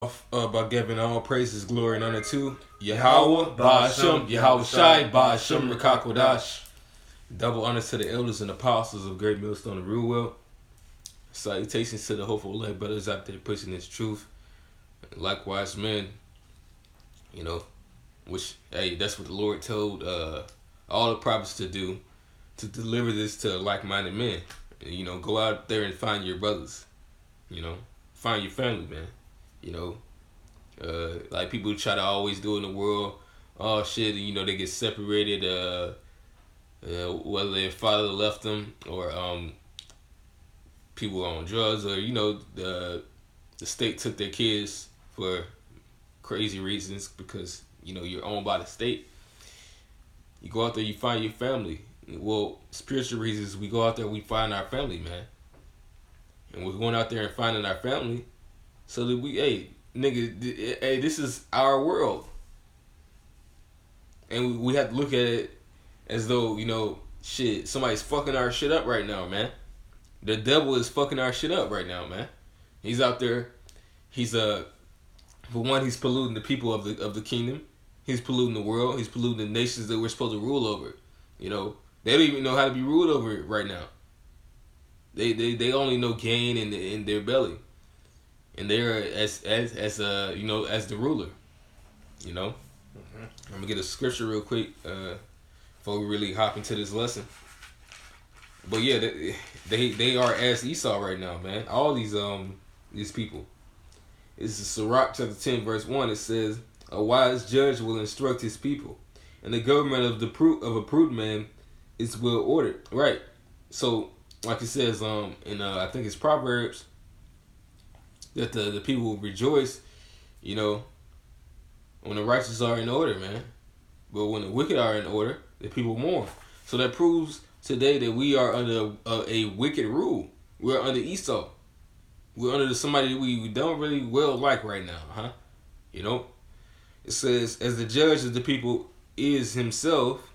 By giving all praises, glory, and honor to Yahweh, Ba'ashem, Yahweh Shai, Ba'ashem, Rakakwadash. Double honors to the elders and apostles of Great Millstone and Rulewell. Salutations to the hopeful elect brothers out there pushing this truth. Likewise, men, which, hey, that's what the Lord told all the prophets to do, to deliver this to like-minded men. Go out there and find your brothers. Find your family, man. Like people try to always do in the world, oh shit, they get separated, whether their father left them or people on drugs, or the state took their kids for crazy reasons because you're owned by the state. You go out there, you find your family. Well, spiritual reasons, we go out there, we find our family, man. And we're going out there and finding our family so that this is our world. And we have to look at it as though, somebody's fucking our shit up right now, man. The devil is fucking our shit up right now, man. He's out there. He's for one, he's polluting the people of the kingdom. He's polluting the world. He's polluting the nations that we're supposed to rule over. They don't even know how to be ruled over right now. They only know gain in their belly, and they're as the ruler. I'm gonna get a scripture real quick before we really hop into this lesson. But yeah, they are as Esau right now, man. All these people. This is Sirach chapter 10 verse 1. It says, "A wise judge will instruct his people, and the government of a prudent man is well ordered." Right. So, like it says in I think it's Proverbs, that the people will rejoice, when the righteous are in order, man. But when the wicked are in order, the people mourn. So that proves today that we are under a wicked rule. We're under Esau. We're under somebody we don't really well like right now, huh? It says, "As the judge of the people is himself,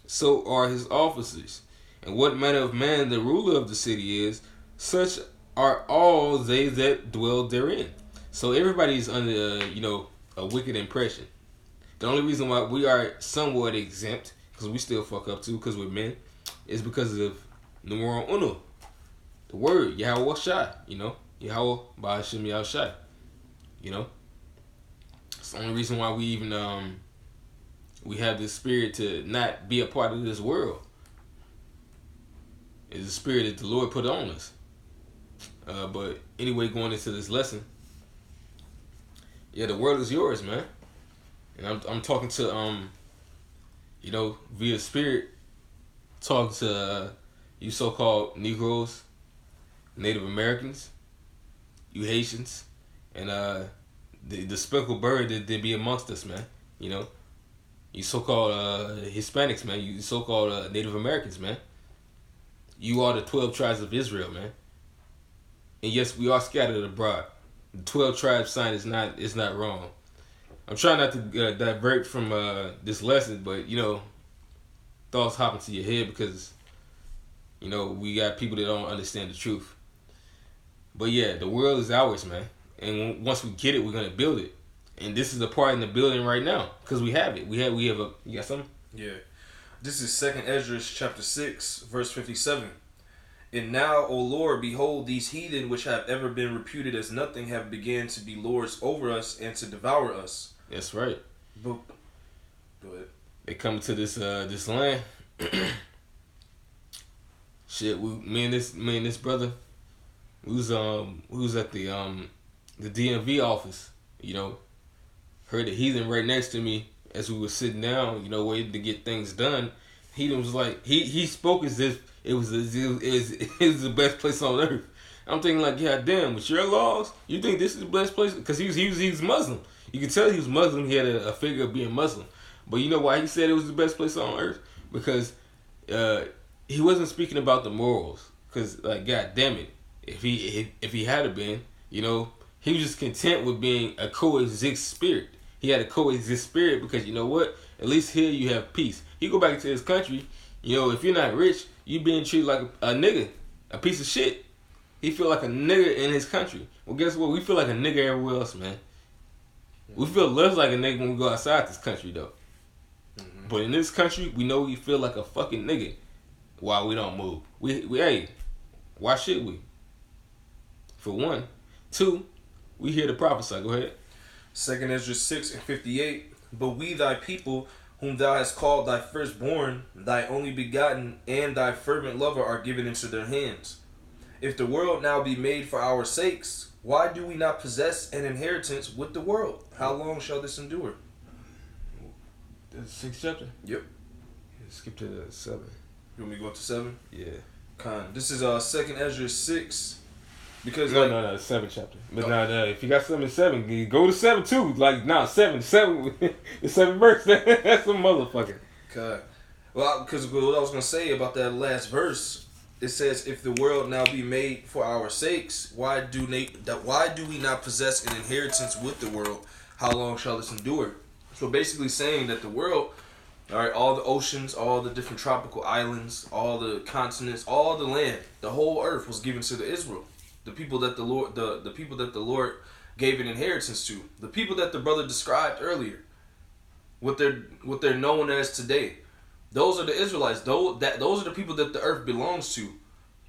so are his officers. And what manner of man the ruler of the city is, such are all they that dwell therein." So everybody is under, a wicked impression. The only reason why we are somewhat exempt, because we still fuck up too, because we're men, is because of numero uno, the word Yahweh Shai. Yahweh Ba'ashem Yahweh Shai. It's the only reason why we even we have this spirit to not be a part of this world. Is the spirit that the Lord put on us. But anyway, going into this lesson, the world is yours, man. And I'm talking to via spirit, talking to you so-called Negroes, Native Americans, you Haitians, and the speckled bird that be amongst us, man. You so-called Hispanics, man. You so-called Native Americans, man. You are the 12 tribes of Israel, man. And yes, we are scattered abroad. The 12 tribes sign is not wrong. I'm trying not to divert from this lesson, but thoughts hop into your head because we got people that don't understand the truth. But yeah, the world is ours, man. And once we get it, we're gonna build it. And this is the part in the building right now because we have it. We have you got something? Yeah. This is 2nd Esdras chapter 6, verse 57. "And now, O Lord, behold, these heathen which have ever been reputed as nothing have begun to be lords over us and to devour us." That's right. But, go ahead. They come to this land. Shit, me and this brother, we was at the DMV office. Heard the heathen right next to me as we were sitting down, waiting to get things done. He was like, he spoke as if it was the best place on earth. I'm thinking like, God damn, with your laws, you think this is the best place? Because he was Muslim. You can tell he was Muslim. He had a figure of being Muslim. But you know why he said it was the best place on earth? Because he wasn't speaking about the morals. Because like, God damn it, if he had been, he was just content with being a coexist spirit. He had a coexist spirit because you know what? At least here you have peace. He go back to his country. If you're not rich, you being treated like a nigga, a piece of shit. He feel like a nigga in his country. Well, guess what? We feel like a nigga everywhere else, man. We feel less like a nigga when we go outside this country, though. Mm-hmm. But in this country, we know we feel like a fucking nigga while we don't move. We hey, why should we? For one. Two, we hear the prophesy. Go ahead. 2 Ezra 6:58. But we thy people, whom thou hast called thy firstborn, thy only begotten, and thy fervent lover are given into their hands. If the world now be made for our sakes, why do we not possess an inheritance with the world? How long shall this endure? The sixth chapter? Yep. Skip to the 7. You want me to go up to 7? Yeah. This is 2 Ezra 6. Because No, 7th chapter. But no, if you got 7, you go to 7 too. Like, 7, the 7th verse. That's a motherfucker. God. Well, because what I was gonna say about that last verse, it says, "If the world now be made for our sakes, why do we not possess an inheritance with the world? How long shall this endure?" So basically saying that the world, all right, all the oceans, all the different tropical islands, all the continents, all the land, the whole earth was given to the Israel. The people that the Lord, the people that the Lord gave an inheritance to, the people that the brother described earlier, what they're known as today, those are the Israelites. Those are the people that the earth belongs to,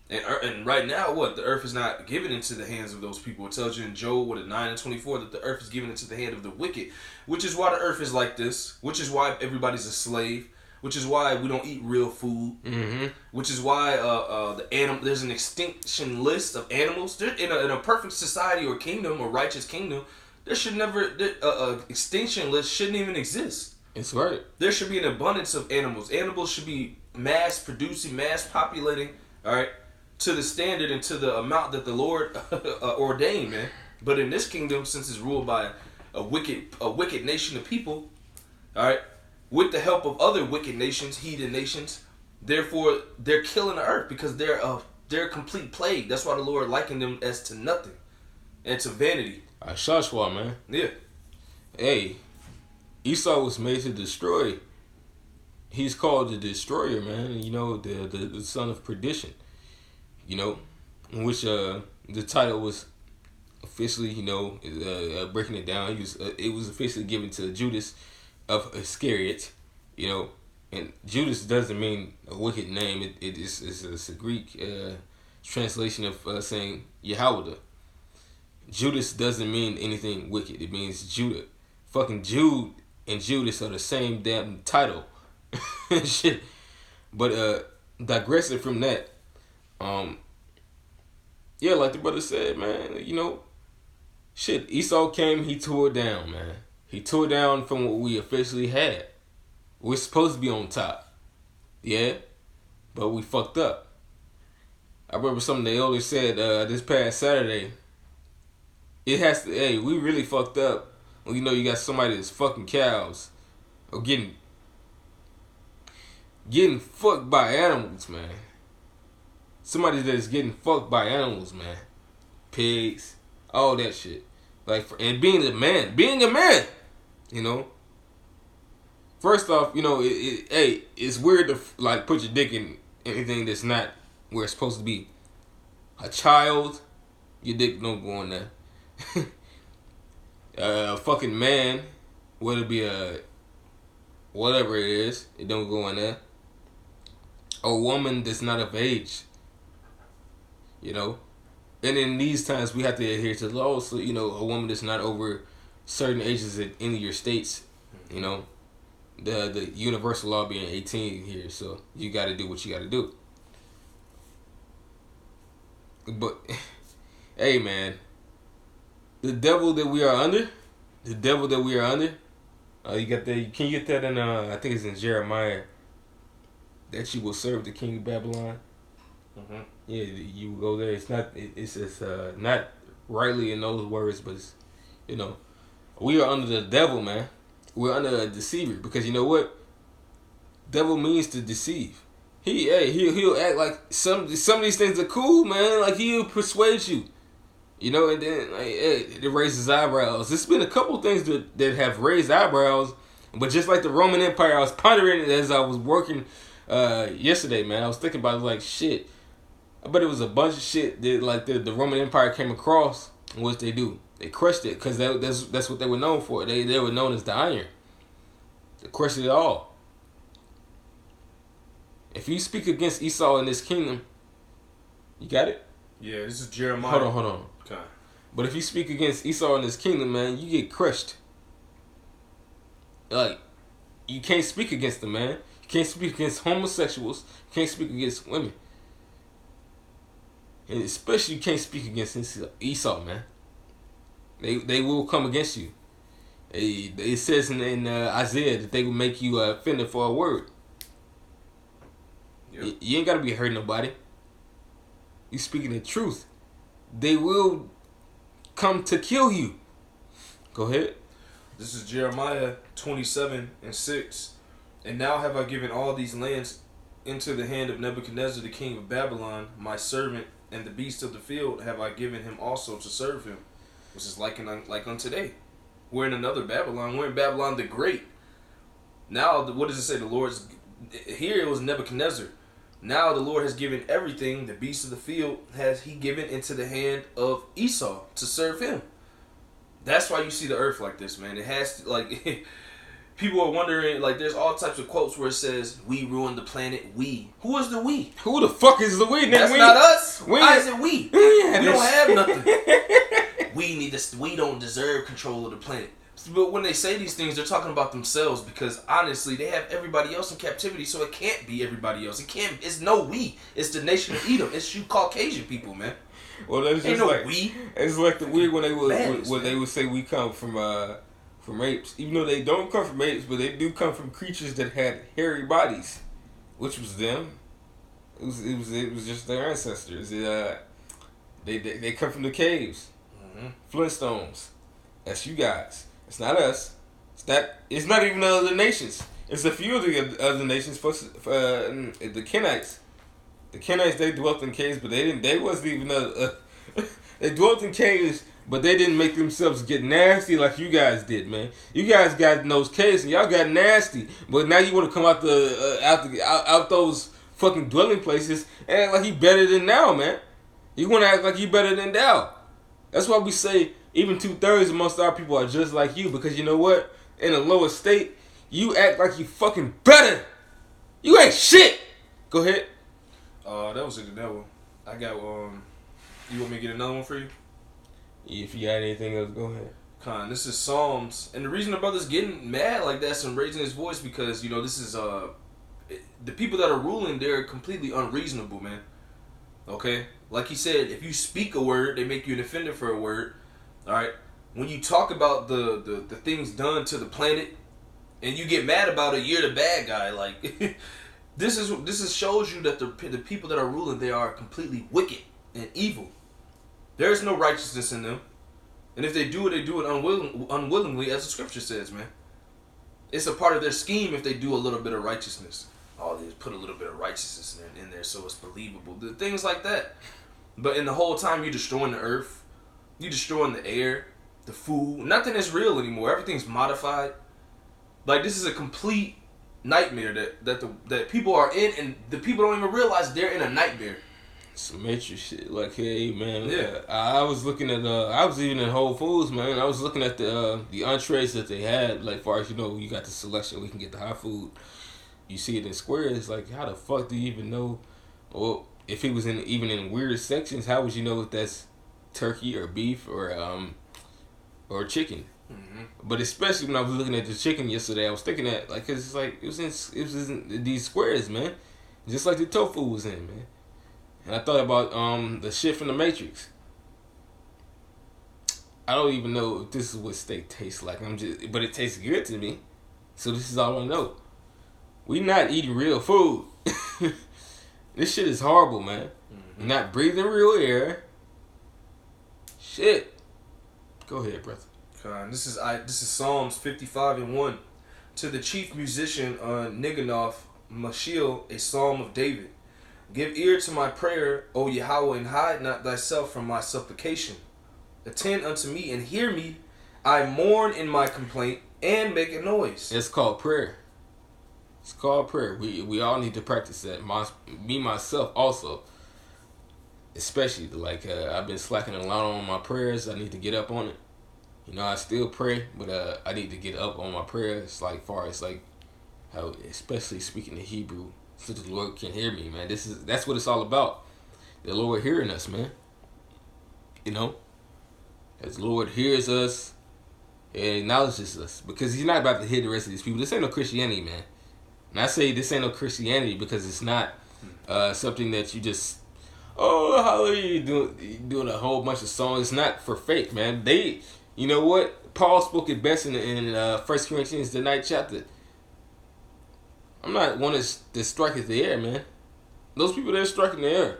and right now, the earth is not given into the hands of those people. It tells you in Job 9:24 that the earth is given into the hand of the wicked, which is why the earth is like this, which is why everybody's a slave. Which is why we don't eat real food. Mm-hmm. Which is why there's an extinction list of animals. In a perfect society or kingdom or righteous kingdom, there should never extinction list shouldn't even exist. It's right. There should be an abundance of animals. Animals should be mass producing, mass populating. All right, to the standard and to the amount that the Lord ordained, man. But in this kingdom, since it's ruled by a wicked nation of people, all right. With the help of other wicked nations, heathen nations, therefore they're killing the earth because they're a complete plague. That's why the Lord likened them as to nothing and to vanity. Shashwa, man. Yeah. Hey, Esau was made to destroy. He's called the destroyer, man. You know, the son of perdition. You know, which the title was officially, you know, breaking it down. It was officially given to Judas of Iscariot, you know, and Judas doesn't mean a wicked name. It's a Greek translation of saying Yahweh. Judas doesn't mean anything wicked. It means Judah. Fucking Jude and Judas are the same damn title. Shit. But digressing from that, yeah, like the brother said, man, you know, shit, Esau came, he tore it down, man. He tore down from what we officially had. We're supposed to be on top. Yeah? But we fucked up. I remember something the elder said this past Saturday. It has to, hey, we really fucked up. When you know you got somebody that's fucking cows. Or getting fucked by animals, man. Somebody that is getting fucked by animals, man. Pigs. All that shit. Like, and being a man. You know, first off, you know, it's weird to like put your dick in anything that's not where it's supposed to be. A child, your dick don't go in there. A fucking man, whether it be whatever it is, it don't go in there. A woman that's not of age, you know, and in these times we have to adhere to the law. So you know, a woman that's not over certain ages in any of your states, you know, the universal law being 18 here, so you got to do what you got to do. But hey, man, the devil that we are under, you got that? Can you get that in? I think it's in Jeremiah. That you will serve the king of Babylon. Mm-hmm. Yeah, you will go there. It's not. It's not rightly in those words, but it's, you know. We are under the devil, man. We're under a deceiver because you know what? Devil means to deceive. He'll act like some of these things are cool, man. Like he'll persuade you, you know, and then like it raises eyebrows. There's been a couple things that have raised eyebrows, but just like the Roman Empire, I was pondering it as I was working yesterday, man. I was thinking about it, like shit. I bet it was a bunch of shit that like the Roman Empire came across. And what they do? They crushed it because that's what they were known for. They were known as the iron. They crushed it all. If you speak against Esau in this kingdom, you got it? Yeah, this is Jeremiah. Hold on. Okay. But if you speak against Esau in this kingdom, man, you get crushed. Like, you can't speak against them, man. You can't speak against homosexuals. You can't speak against women. And especially you can't speak against Esau, man. They will come against you. It says in Isaiah that they will make you offended for a word. Yep. You ain't got to be hurting nobody. You speaking the truth. They will come to kill you. Go ahead. This is Jeremiah 27:6. And now have I given all these lands into the hand of Nebuchadnezzar, the king of Babylon, my servant, and the beasts of the field have I given him also to serve him. Which is like unto today. We're in another Babylon. We're in Babylon the Great. Now, what does it say? The Lord's... Here it was Nebuchadnezzar. Now the Lord has given everything, the beasts of the field, has he given into the hand of Esau to serve him. That's why you see the earth like this, man. It has to, like... People are wondering, like, there's all types of quotes where it says, we ruined the planet, we. Who is the we? Who the fuck is the we? That's not us. Why is it we? We don't have nothing. We don't deserve control of the planet. But when they say these things, they're talking about themselves because honestly, they have everybody else in captivity, so it can't be everybody else. It's no we. It's the nation of Edom. It's you Caucasian people, man. Well, that's just like we. It's like the weird when they would say we come from apes, even though they don't come from apes, but they do come from creatures that had hairy bodies, which was them. It was just their ancestors. They come from the caves. Flintstones. That's you guys. It's not us. It's not even the other nations. It's a few of the other nations. The Kenites. The Kenites, they dwelt in caves, but they wasn't even they dwelt in caves, but they didn't make themselves get nasty like you guys did, man. You guys got in those caves and y'all got nasty, but now you want to come out those fucking dwelling places and act like you better than now, man. You want to act like you better than thou. That's why we say even 2/3 of most of our people are just like you, because you know what? In a lower state, you act like you fucking better. You ain't shit. Go ahead. That was the devil. I got you want me to get another one for you? If you got anything else, go ahead. This is Psalms, and the reason the brother's getting mad like that and raising his voice because this is the people that are ruling. They're completely unreasonable, man. Okay, like he said, if you speak a word, they make you an offender for a word. All right, when you talk about the things done to the planet, and you get mad about it, you're the bad guy. Like this shows you that the people that are ruling, they are completely wicked and evil. There is no righteousness in them, and if they do it unwillingly, as the scripture says, man. It's a part of their scheme if they do a little bit of righteousness. Oh, they put a little bit of righteousness in there so it's believable. The things like that. But in the whole time, you're destroying the earth. You're destroying the air, the food. Nothing is real anymore. Everything's modified. Like, this is a complete nightmare that people are in, and the people don't even realize they're in a nightmare. Some Matrix shit. Like, hey, man. Yeah. I was looking at, I was even in Whole Foods, man. I was looking at the entrees that they had. Like, far as you got the selection, we can get the hot food. You see it in squares. Like, how the fuck do you even know? Well, if it was even in weird sections, how would you know if that's turkey or beef or chicken? Mm-hmm. But especially when I was looking at the chicken yesterday, I was thinking that, like, cause it's like it was in these squares, man, just like the tofu was in, man. And I thought about the shit from the Matrix. I don't even know if this is what steak tastes like. But it tastes good to me. So this is all I know. We not eating real food. This shit is horrible, man. Mm-hmm. Not breathing real air. Shit. Go ahead, brother. This is Psalms 55:1. To the chief musician Niganoth, Mashiel, a psalm of David. Give ear to my prayer, O Yahweh, and hide not thyself from my supplication. Attend unto me and hear me. I mourn in my complaint and make a noise. It's called prayer. It's called prayer. We all need to practice that. Me myself also. Especially, like, I've been slacking a lot on my prayers. I need to get up on it. You know, I still pray, but I need to get up on my prayers, like far as like how, especially speaking in Hebrew, so the Lord can hear me, man. That's what it's all about. The Lord hearing us, man. You know, as the Lord hears us and acknowledges us, because He's not about to hear the rest of these people. This ain't no Christianity, man. And I say this ain't no Christianity because it's not something that you just, oh, hallelujah, you doing a whole bunch of songs. It's not for faith, man. You know what? Paul spoke it best in 1 Corinthians, the 9th chapter. I'm not one that strike at the air, man. Those people they're striking the air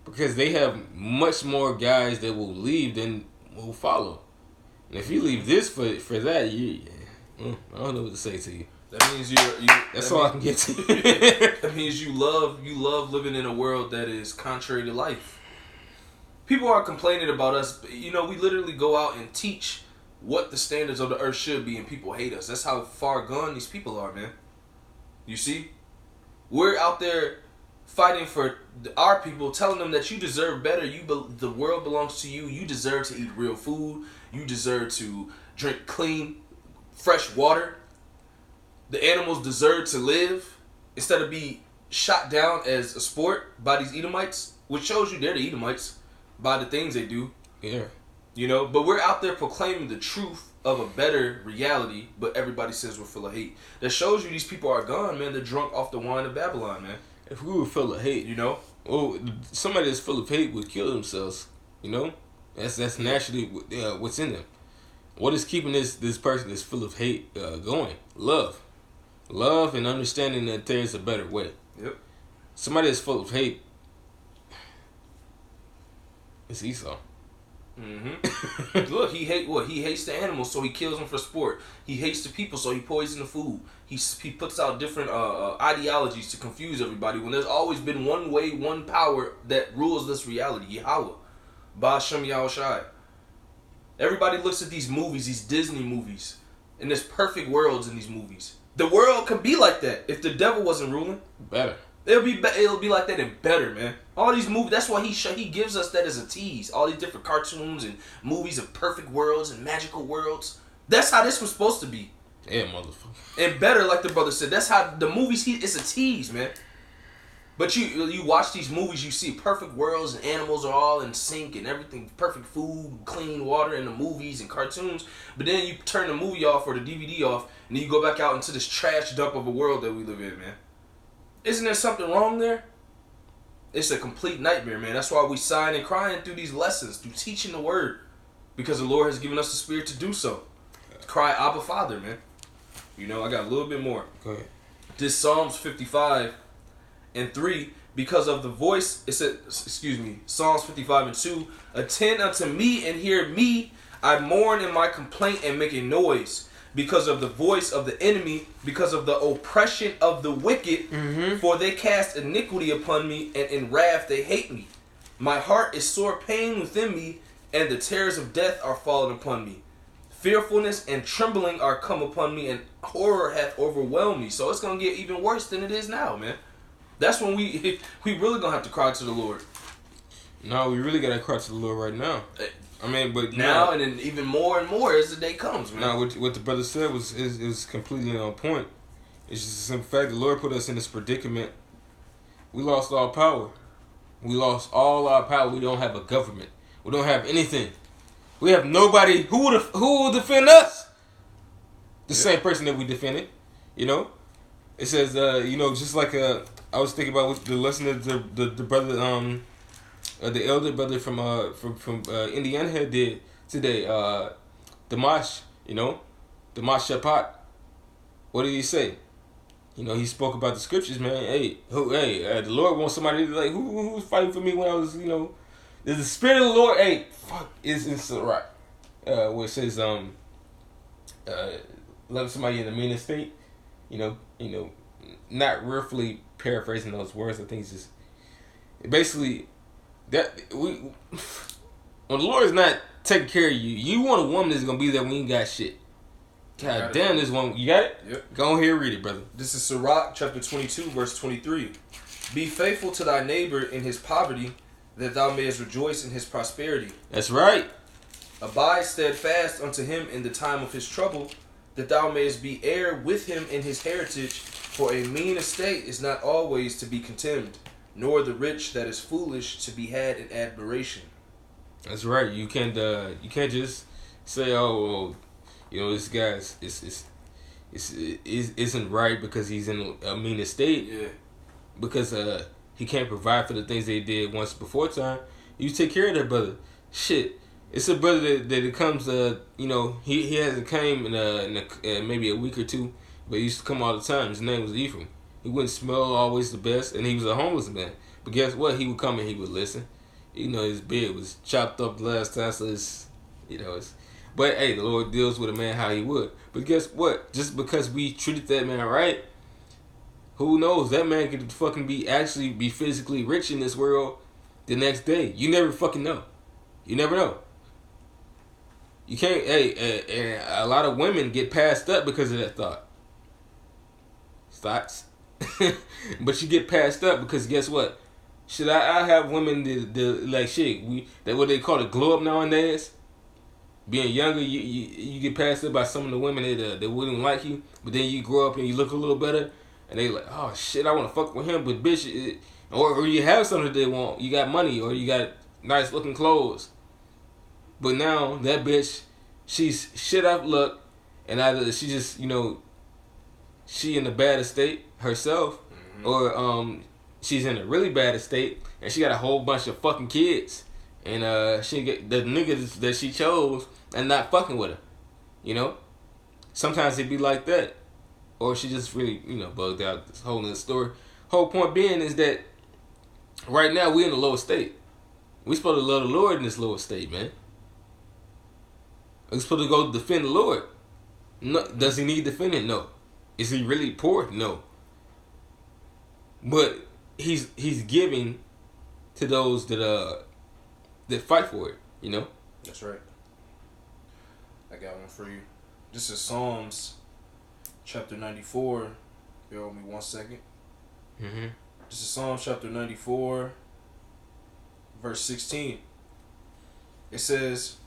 because they have much more guys that will leave than will follow. And if you leave this for that, I don't know what to say to you. That means That's all I can get to. That means you love living in a world that is contrary to life. People are complaining about us. You know, we literally go out and teach what the standards of the earth should be, and people hate us. That's how far gone these people are, man. You see? We're out there fighting for our people, telling them that you deserve better. The world belongs to you. You deserve to eat real food. You deserve to drink clean, fresh water. The animals deserve to live instead of be shot down as a sport by these Edomites, which shows you they're the Edomites by the things they do. Yeah. You know, but we're out there proclaiming the truth of a better reality, but everybody says we're full of hate. That shows you these people are gone, man. They're drunk off the wine of Babylon, man. If we were full of hate, you know, well, somebody that's full of hate would kill themselves. You know, that's naturally what's in them. What is keeping this person that's full of hate going? Love and understanding that there's a better way. Yep. Somebody that's full of hate, it's Esau. Mm-hmm. Look, he hates the animals, so he kills them for sport. He hates the people, so he poisons the food. He puts out different ideologies to confuse everybody. When there's always been one way, one power that rules this reality, Yahweh, Ba'ashem Yahushai. Everybody looks at these movies, these Disney movies, and there's perfect worlds in these movies. The world could be like that if the devil wasn't ruling. Better. It'll be like that and better, man. All these movies, that's why he gives us that as a tease. All these different cartoons and movies of perfect worlds and magical worlds. That's how this was supposed to be. Yeah, motherfucker. And better, like the brother said. That's how the movies, it's a tease, man. But you watch these movies, you see perfect worlds and animals are all in sync and everything, perfect food, clean water in the movies and cartoons. But then you turn the movie off or the DVD off and then you go back out into this trash dump of a world that we live in, man. Isn't there something wrong there? It's a complete nightmare, man. That's why we sign and crying through these lessons, through teaching the word. Because the Lord has given us the spirit to do so. Cry, Abba, Father, man. You know, I got a little bit more. Go ahead. This Psalms 55 and 3, because of the voice, it said, Psalms 55 and 2, attend unto me and hear me. I mourn in my complaint and make a noise. Because of the voice of the enemy, because of the oppression of the wicked, for they cast iniquity upon me, and in wrath they hate me. My heart is sore pain within me, and the terrors of death are fallen upon me. Fearfulness and trembling are come upon me, and horror hath overwhelmed me. So it's going to get even worse than it is now, man. That's when we really going to have to cry to the Lord. No, we really got to cry to the Lord right now. I mean, but now and then even more and more as the day comes, man. Now, what the brother said was completely on point. It's just a simple fact. The Lord put us in this predicament. We lost all power. We lost all our power. We don't have a government. We don't have anything. We have nobody. Who will defend us? The same person that we defended. You know, it says just like I was thinking about with the lesson that the brother the elder brother from Indiana had did today, Damash, Damash Shapat. What did he say? He spoke about the scriptures, man. Hey, the Lord wants somebody to who was fighting for me when I was, there's the Spirit of the Lord. Hey, is in Sirach, where it says, love somebody in the meanest state. Not roughly paraphrasing those words. I think it's just basically. When the Lord is not taking care of you, you want a woman that's gonna be there when you ain't got shit. God damn, this one, you got it? Yep. Go ahead and read it, brother. This is Sirach chapter 22, verse 23. Be faithful to thy neighbor in his poverty, that thou mayest rejoice in his prosperity. That's right. Abide steadfast unto him in the time of his trouble, that thou mayest be heir with him in his heritage. For a mean estate is not always to be contemned, nor the rich that is foolish to be had in admiration. That's right. You can't just say, oh, well, you know, this guy's isn't right because he's in a mean estate. Yeah. Because he can't provide for the things they did once before time. You take care of that brother. Shit. It's a brother that it comes, you know, he hasn't came in maybe a week or two, but he used to come all the time. His name was Ephraim. He wouldn't smell always the best, and he was a homeless man. But guess what? He would come and he would listen. You know, his beard was chopped up the last time, so it's, you know, it's. But hey, the Lord deals with a man how he would. But guess what? Just because we treated that man right, who knows? That man could fucking be physically rich in this world the next day. You never fucking know. You never know. You can't. Hey, and a lot of women get passed up because of that thought. Thoughts. But you get passed up because guess what? Should I have women that like shit? That what they call it, glow up nowadays. Being younger, you get passed up by some of the women that wouldn't like you, but then you grow up and you look a little better, and they like, oh shit, I want to fuck with him, but bitch, or you have something they want, you got money or you got nice looking clothes, but now that bitch, she's shit out of luck, and either she just, you know, she in a bad estate herself, or she's in a really bad estate and she got a whole bunch of fucking kids, and she get the niggas that she chose and not fucking with her, you know. Sometimes it be like that, or she just really, you know, bugged out. This whole nother story. Whole point being is that right now we in a low state. We supposed to love the Lord in this low state, man. We supposed to go defend the Lord. No, does he need defending? No. Is he really poor? No. But he's giving to those that fight for it, you know? That's right. I got one for you. This is Psalms chapter 94. Bear with me 1 second. Mm-hmm. This is Psalms chapter 94, verse 16. It says,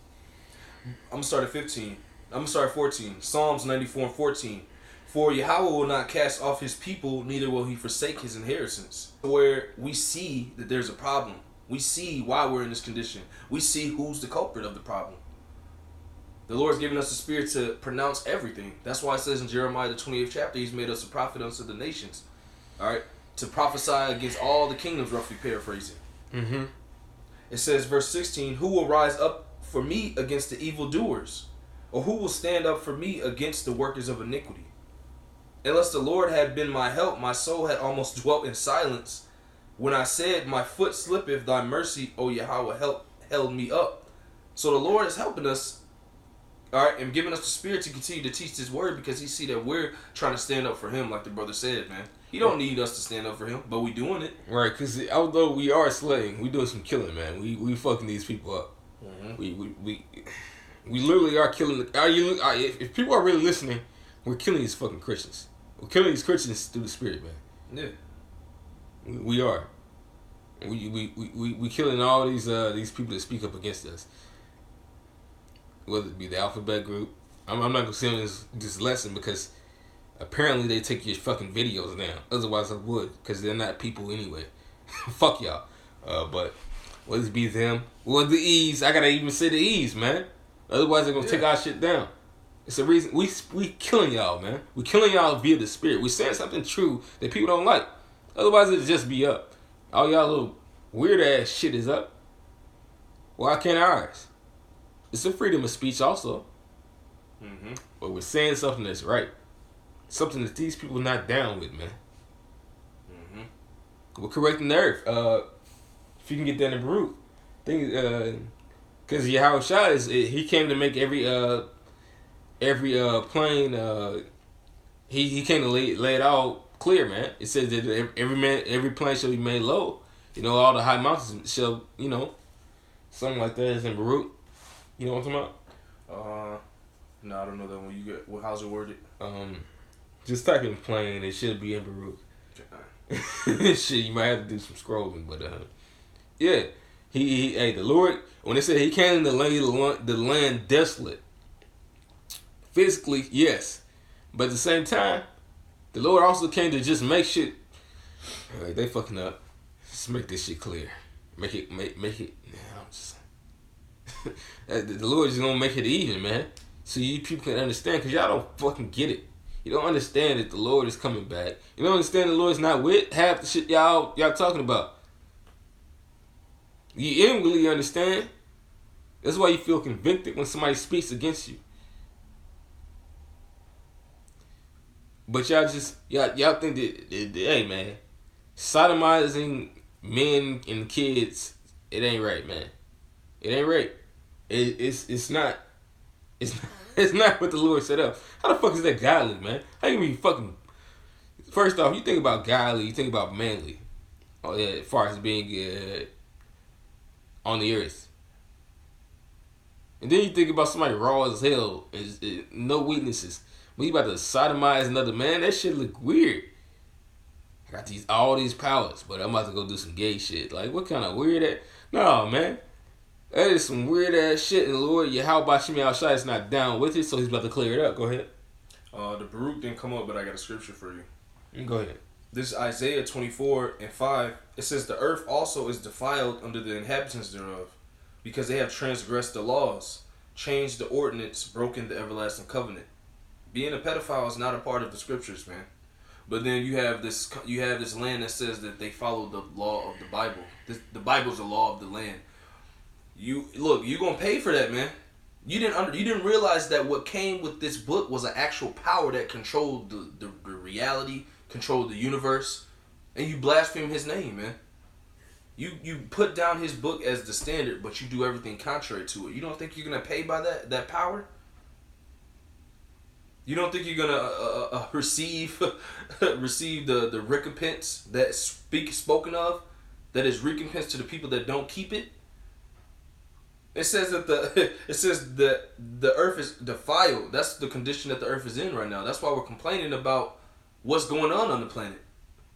I'm going to start at 15. I'm going to start at 14. Psalms 94 and 14. For Yahweh will not cast off his people, neither will he forsake his inheritance. Where we see that there's a problem. We see why we're in this condition. We see who's the culprit of the problem. The Lord's given us the spirit to pronounce everything. That's why it says in Jeremiah the 28th chapter, he's made us a prophet unto the nations. All right? To prophesy against all the kingdoms, roughly paraphrasing. Mm-hmm. It says, verse 16, who will rise up for me against the evildoers? Or who will stand up for me against the workers of iniquity? Unless the Lord had been my help, my soul had almost dwelt in silence. When I said, my foot slippeth, thy mercy, O Yahweh, held me up. So the Lord is helping us, all right, and giving us the spirit to continue to teach his word, because he see that we're trying to stand up for him, like the brother said, man. He don't need us to stand up for him, but we doing it. Right, because although we are slaying, we doing some killing, man. We fucking these people up. Mm-hmm. We literally are killing. If people are really listening, we're killing these fucking Christians. We're killing these Christians through the spirit, man. Yeah. We are. We killing all these people that speak up against us. Whether it be the alphabet group. I'm not gonna say this lesson because apparently they take your fucking videos down. Otherwise I would, because they're not people anyway. Fuck y'all. But whether it be them or the E's, I gotta even say the E's, man. Otherwise they're gonna take our shit down. It's the reason we killing y'all, man. We killing y'all via the spirit. We saying something true that people don't like. Otherwise it'll just be up. All y'all little weird ass shit is up. Why can't ours? It's a freedom of speech also. Mm-hmm. But we're saying something that's right. Something that these people not down with, man. Mm-hmm. We're correcting the earth. If you can get that in Baruch. Because Yahweh Shah he came to make every plane, he came to lay it all clear, man. It says that every plane shall be made low. You know, all the high mountains shall, you know, something like that is in Baruch. You know what I'm talking about? No, I don't know that one. You get, well, how's it worded? Just type in plane. It should be in Baruch. Shit, you might have to do some scrolling, but yeah, Hey, the Lord, when they said he came to lay the land desolate, physically, yes. But at the same time, the Lord also came to just make shit. Like, they fucking up. Just make this shit clear. Make it. Yeah, I'm just. The Lord is gonna make it even, man. So you people can understand, cause y'all don't fucking get it. You don't understand that the Lord is coming back. You don't understand the Lord's not with half the shit y'all talking about. You inwardly understand. That's why you feel convicted when somebody speaks against you. But y'all think that hey man, sodomizing men and kids, it ain't right, man. It ain't right. It's not. It's not what the Lord set up. How the fuck is that godly, man? How you be fucking? First off, you think about godly, you think about manly. Oh yeah, as far as being on the earth, and then you think about somebody raw as hell, is no weaknesses. When you about to sodomize another man, that shit look weird. I got all these powers, but I'm about to go do some gay shit. Like, what kind of weird that? No, man. That is some weird ass shit, and the Lord Yahweh Shemi outside is not down with it, so he's about to clear it up. Go ahead. The Baruch didn't come up, but I got a scripture for you. Go ahead. This is Isaiah 24:5. It says, "The earth also is defiled under the inhabitants thereof, because they have transgressed the laws, changed the ordinance, broken the everlasting covenant." Being a pedophile is not a part of the scriptures, man. But then you have this land that says that they follow the law of the Bible. The Bible's the law of the land. You're gonna pay for that, man. You didn't realize that what came with this book was an actual power that controlled the reality, controlled the universe, and you blaspheme his name, man. You put down his book as the standard, but you do everything contrary to it. You don't think you're gonna pay by that power? You don't think you're gonna receive the recompense that's spoken of, that is recompense to the people that don't keep it? It says that the earth is defiled. That's the condition that the earth is in right now. That's why we're complaining about what's going on the planet.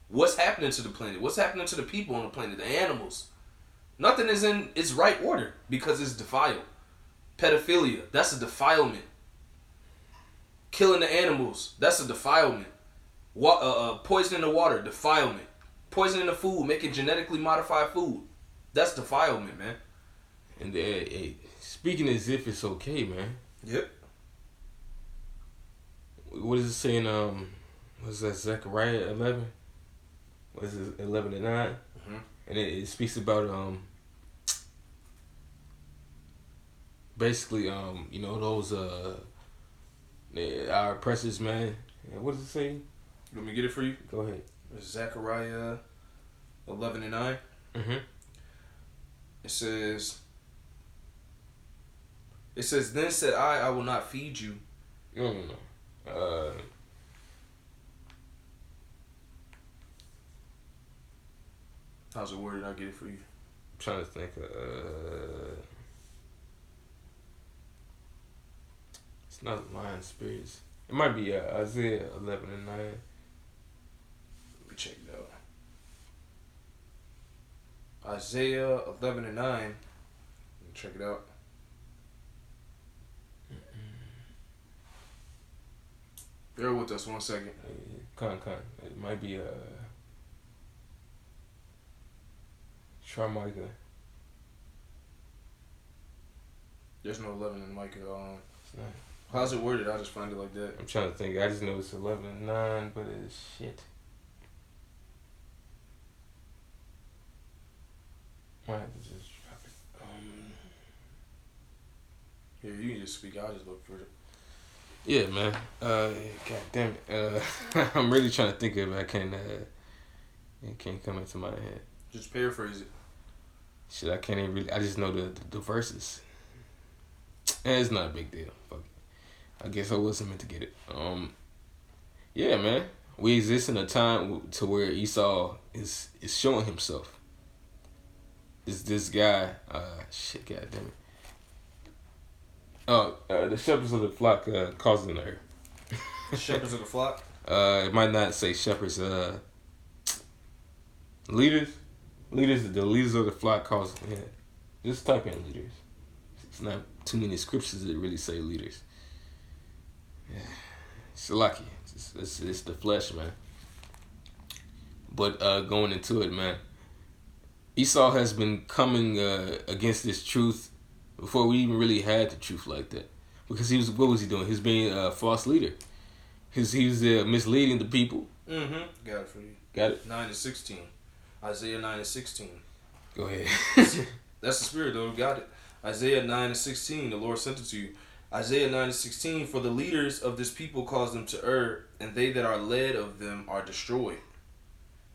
What's happening to the planet? What's happening to the people on the planet? The animals. Nothing is in its right order because it's defiled. Pedophilia, that's a defilement. Killing the animals, that's a defilement. Poisoning the water, defilement. Poisoning the food, making genetically modified food, that's defilement, man. And speaking as if it's okay, man. Yep. What is it saying? What's that? Zechariah 11. What is it? 11:9. Mm-hmm. And it speaks about basically those our oppressors, man. What does it say? You want me to get it for you? Go ahead. It's Zechariah 11:9. Mm-hmm. It says, "Then said I will not feed you." No. How's it worded? I'll get it for you. I'm trying to think. It's not lion spirits. It might be Isaiah 11:9. Let me check it out. Isaiah 11:9. Let me check it out. Bear with us 1 second. Con. It might be Sharmicah. There's no 11 in Micah. It's not. How's it worded? I'll just find it like that. I'm trying to think. I just know it's 11:9, but it's shit. Might have to just drop it. Here, you can just speak. I'll just look for it. Yeah, man. God damn it. I'm really trying to think of it. I can't. It can't come into my head. Just paraphrase it. Shit, I can't even really. I just know the verses. And it's not a big deal. Fuck it. I guess I wasn't meant to get it. Yeah, man. We exist in a time to where Esau is showing himself. This guy. Shit, god damn it. The shepherds of the flock causing the earth. Shepherds of the flock? It might not say shepherds. Leaders. The leaders of the flock causing. Yeah. Just type in leaders. It's not too many scriptures that really say leaders. Yeah. It's lucky. It's the flesh, man. But going into it, man, Esau has been coming against this truth before we even really had the truth like that. Because what was he doing? He was being a false leader. He was misleading the people. Mm-hmm. Got it for you. Got it? 9-16. Isaiah 9-16. Go ahead. That's the spirit, though. We got it. Isaiah 9-16. The Lord sent it to you. Isaiah 9-16. For the leaders of this people cause them to err, and they that are led of them are destroyed.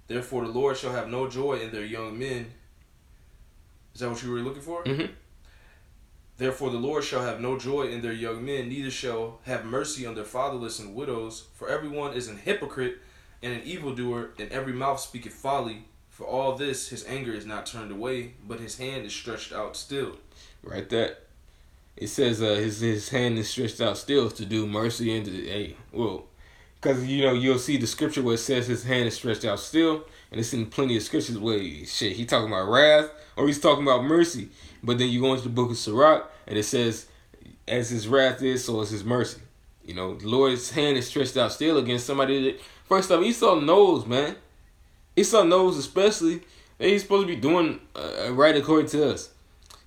Therefore the Lord shall have no joy in their young men. Is that what you were looking for? Mm-hmm. Therefore the Lord shall have no joy in their young men, neither shall have mercy on their fatherless and widows. For everyone is an hypocrite and an evildoer, and every mouth speaketh folly. For all this his anger is not turned away, but his hand is stretched out still. Right there. It says his hand is stretched out still to do mercy and because you'll see the scripture where it says his hand is stretched out still, and it's in plenty of scriptures where he talking about wrath or he's talking about mercy. But then you go into the book of Sirach and it says, as his wrath is, so is his mercy. The Lord's hand is stretched out still against somebody that, first off, Esau knows, man. Esau knows especially that he's supposed to be doing right according to us.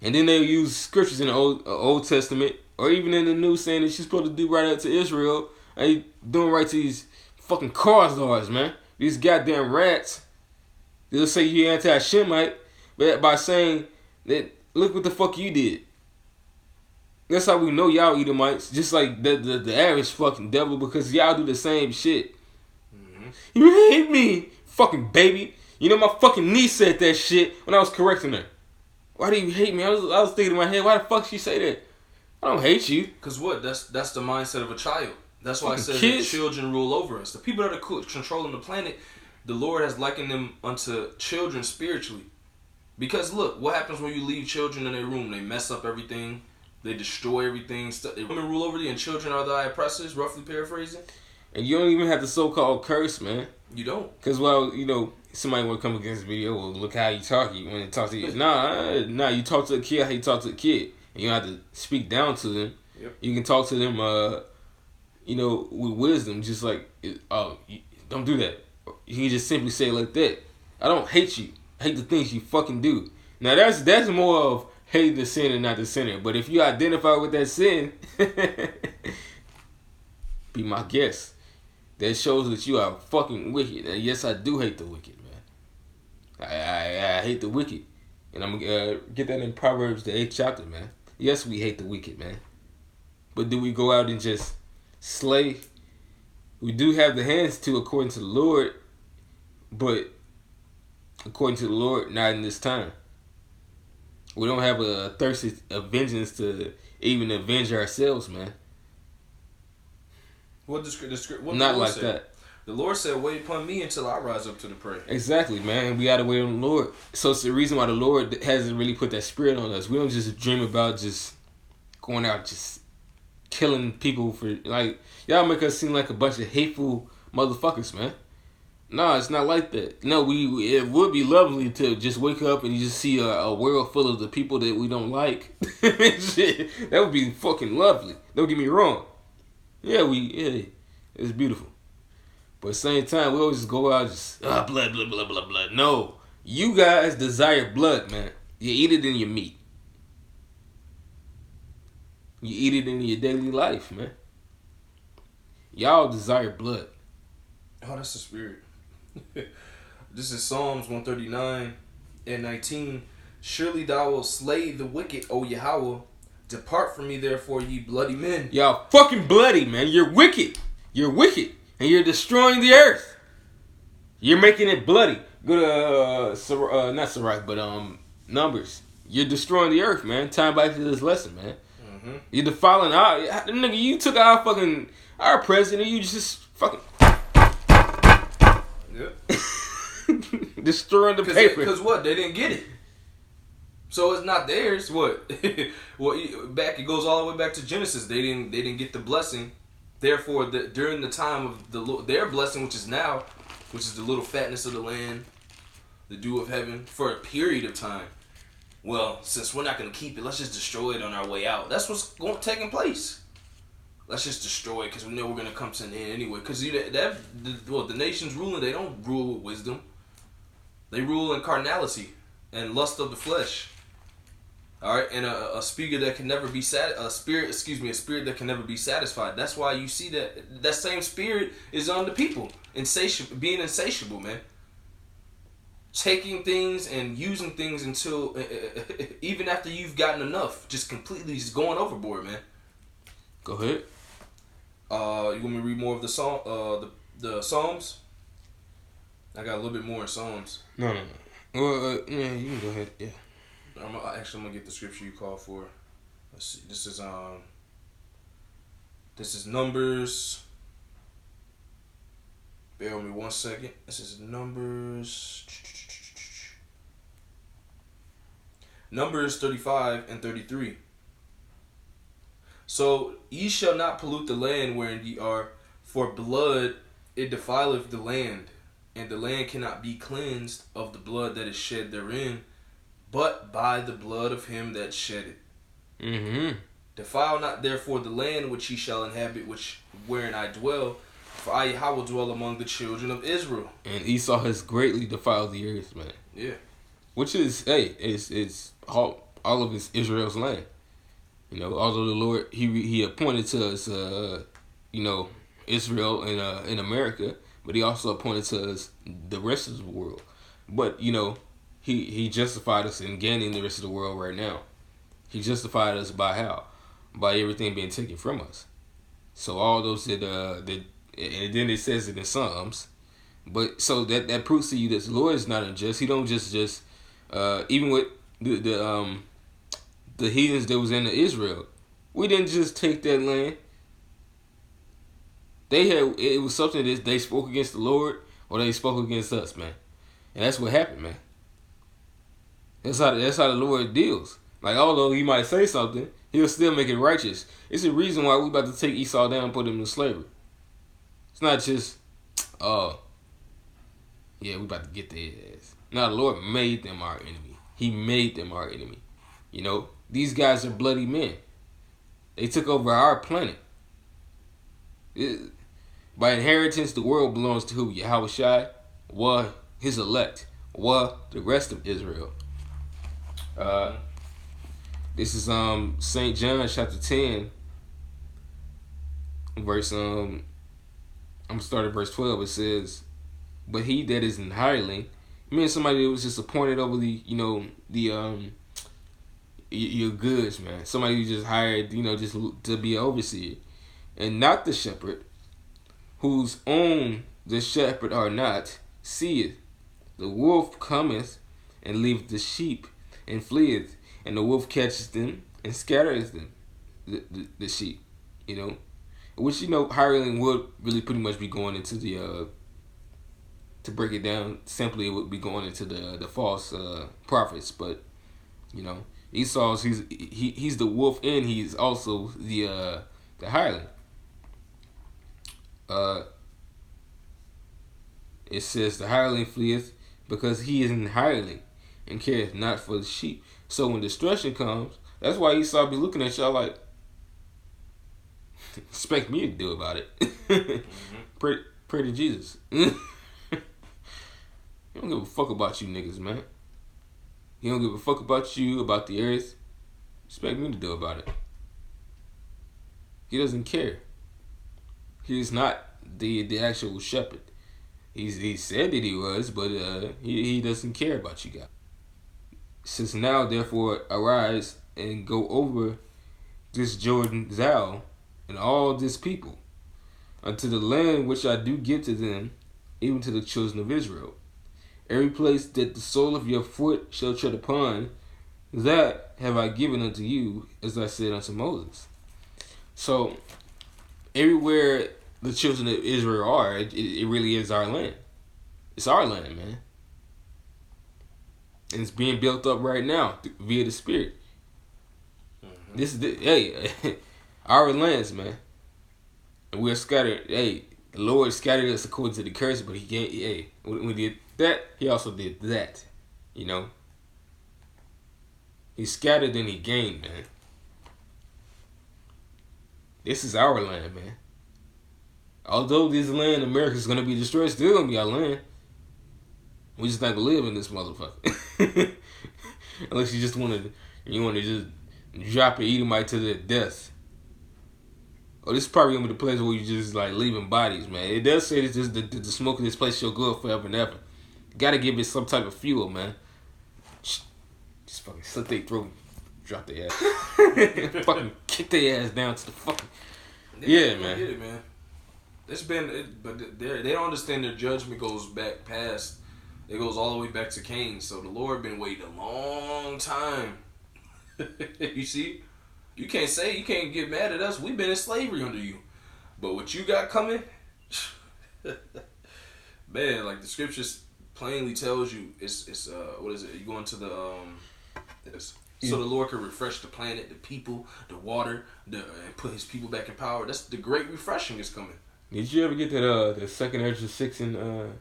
And then they'll use scriptures in the Old Testament or even in the New saying that she's supposed to do right up to Israel. And doing right to these fucking Khazars, man. These goddamn rats. They'll say you're anti-Shemite by saying that, look what the fuck you did. That's how we know y'all Edomites. Just like the average fucking devil, because y'all do the same shit. Mm-hmm. You hate me, fucking baby. My fucking niece said that shit when I was correcting her. Why do you hate me? I was thinking in my head, why the fuck she say that? I don't hate you. Because what? That's the mindset of a child. That's why I said that children rule over us. The people that are controlling the planet, the Lord has likened them unto children spiritually. Because look, what happens when you leave children in their room? They mess up everything. They destroy everything. Women rule over thee and children are thy oppressors, roughly paraphrasing. And you don't even have the so-called curse, man. You don't. Because, somebody would come against the video, well, look how you talk. You want to talk to you. Nah, you talk to a kid how you talk to a kid. And you don't have to speak down to them. Yep. You can talk to them, with wisdom, just like, don't do that. You can just simply say it like that. I don't hate you. I hate the things you fucking do. Now, that's more of hate the sin and not the sinner. But if you identify with that sin, be my guest. That shows that you are fucking wicked. And yes, I do hate the wicked, man. I hate the wicked. And I'm going to get that in Proverbs, the 8th chapter, man. Yes, we hate the wicked, man. But do we go out and just slay? We do have the hands to, according to the Lord. But according to the Lord, not in this time. We don't have a thirst of vengeance to even avenge ourselves, man. What not like said? That. The Lord said, wait upon me until I rise up to the prey. Exactly, man. We got to wait on the Lord. So it's the reason why the Lord hasn't really put that spirit on us. We don't just dream about just going out just killing people for, y'all make us seem like a bunch of hateful motherfuckers, man. No, it's not like that. No, it would be lovely to just wake up and you just see a world full of the people that we don't like. Shit, that would be fucking lovely. Don't get me wrong. Yeah, it's beautiful. But at the same time, we always just go out just, blood, blood, blood, blood, blood. No, you guys desire blood, man. You eat it in your meat. You eat it in your daily life, man. Y'all desire blood. Oh, that's the spirit. This is Psalms 139 and 19. Surely thou wilt slay the wicked, O Yahweh. Depart from me, therefore, ye bloody men. Y'all fucking bloody, man. You're wicked. You're wicked. And you're destroying the earth. You're making it bloody. Go to, not Sirach, but Numbers. You're destroying the earth, man. Time back to this lesson, man. Mm-hmm. You're defiling our... Nigga, you took our president, you just fucking... Yep. Destroying the paper. Because what? They didn't get it. So it's not theirs. What? It goes all the way back to Genesis. They didn't get the blessing. Therefore, during the time of their blessing, which is now, which is the little fatness of the land, the dew of heaven, for a period of time. well, since we're not going to keep it, let's just destroy it on our way out. That's what's taking place. Let's just destroy it because we know we're going to come to an end anyway. Because the nations ruling, they don't rule with wisdom. They rule in carnality and lust of the flesh. All right, and a spirit that can never be a spirit that can never be satisfied. That's why you see that same spirit is on the people, being insatiable, man. Taking things and using things until even after you've gotten enough, just completely just going overboard, man. Go ahead. You want me to read more of the Psalms? I got a little bit more in Psalms. No. Well, yeah, you can go ahead. Yeah. I'm gonna get the scripture you called for. Let's see. This is Numbers. Bear with me 1 second. This is Numbers 35 and 33. So ye shall not pollute the land wherein ye are, for blood it defileth the land, and the land cannot be cleansed of the blood that is shed therein, but by the blood of him that shed it. Mm-hmm. Defile not therefore the land which ye shall inhabit, wherein I dwell, for I will dwell among the children of Israel. And Esau has greatly defiled the earth, man. Yeah. Which is, it's all of it's Israel's land. You know, although the Lord, he appointed to us, Israel in America, but he also appointed to us the rest of the world. But, he justified us in gaining the rest of the world right now. He justified us by how? By everything being taken from us. So all those that and then it says it in Psalms. But so that proves to you that the Lord is not unjust. He don't just even with the heathens that was in Israel, we didn't just take that land. It was something that they spoke against the Lord or they spoke against us, man. And that's what happened, man. That's how the Lord deals. Like, although he might say something, he'll still make it righteous. It's the reason why we about to take Esau down and put him in slavery. It's not just, we about to get their ass. No, the Lord made them our enemy. He made them our enemy. These guys are bloody men. They took over our planet. By inheritance, the world belongs to who? Yahushua, his elect, the rest of Israel. This is St. John chapter 10, verse I'm gonna start at verse 12. It says, "But he that is an hireling," means somebody that was just appointed over your goods, man. Somebody who just hired, just to be an overseer, and not the shepherd, whose own the shepherd are not, seeth the wolf cometh and leaveth the sheep and fleeth, and the wolf catches them and scatters them, the sheep, which hireling would really pretty much be going into the to break it down simply, it would be going into the false prophets. But Esau's he's the wolf and he's also the hireling. It says the hireling fleeth because he is an hireling and careth not for the sheep. So when destruction comes, that's why Esau be looking at y'all like, expect me to do about it. Mm-hmm. Pray to Jesus. He don't give a fuck about you niggas, man. He don't give a fuck about you, about the earth. Expect me to do about it. He doesn't care. He's not the actual shepherd. He said that he was, but he doesn't care about you guys. Since now, therefore, arise and go over this Jordan, thou and all this people, unto the land which I do give to them, even to the children of Israel. Every place that the sole of your foot shall tread upon, that have I given unto you, as I said unto Moses. So, everywhere the children of Israel are, it really is our land. It's our land, man. And it's being built up right now via the Spirit. Mm-hmm. This is our lands, man. And we're scattered. Hey, the Lord scattered us according to the curse, but he can't. When he did that, he also did that. He scattered and he gained, man. This is our land, man. Although this land, America, is gonna be destroyed, it's still gonna be our land. We just not gonna live in this motherfucker. Unless you just wanna just drop an Edomite to their death. Oh, this is probably gonna be the place where you just like leaving bodies, man. It does say that the smoke of this place shall go up forever and ever. You gotta give it some type of fuel, man. Just fucking slit their throat, drop their ass, fucking kick their ass down to the fucking. Yeah, man. Get it, man. It's been, but they don't understand their judgment goes back past. It goes all the way back to Cain. So the Lord been waiting a long time. You see, you can't get mad at us. We've been in slavery under you, but what you got coming, man, like the scriptures plainly tells you, it's what is it? You go into the so the Lord can refresh the planet, the people, the water, and put His people back in power. That's the great refreshing is coming. Did you ever get that the second Ezra 6 and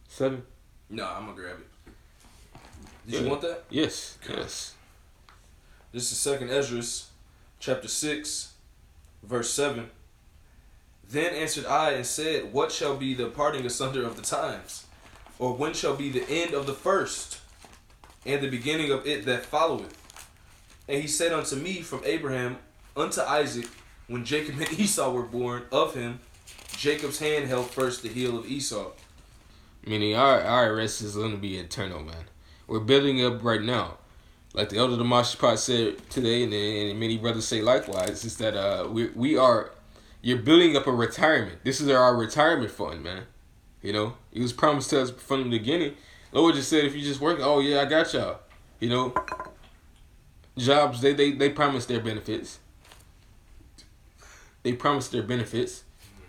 7? No, I'm gonna grab it. Did you want that? Yes. Yes. This is second Ezra, chapter 6, verse 7. Then answered I and said, what shall be the parting asunder of the times? Or when shall be the end of the first, and the beginning of it that followeth? And he said unto me, from Abraham unto Isaac, when Jacob and Esau were born, of him Jacob's hand held first the heel of Esau. Meaning our rest is going to be eternal, man. We're building up right now. Like the elder Damashpa said today, and many brothers say likewise, is that you're building up a retirement. This is our retirement fund, man. You know, it was promised to us from the beginning. Lord just said, if you just work, oh yeah, I got y'all. You know, jobs, they promise their benefits. They promise their benefits.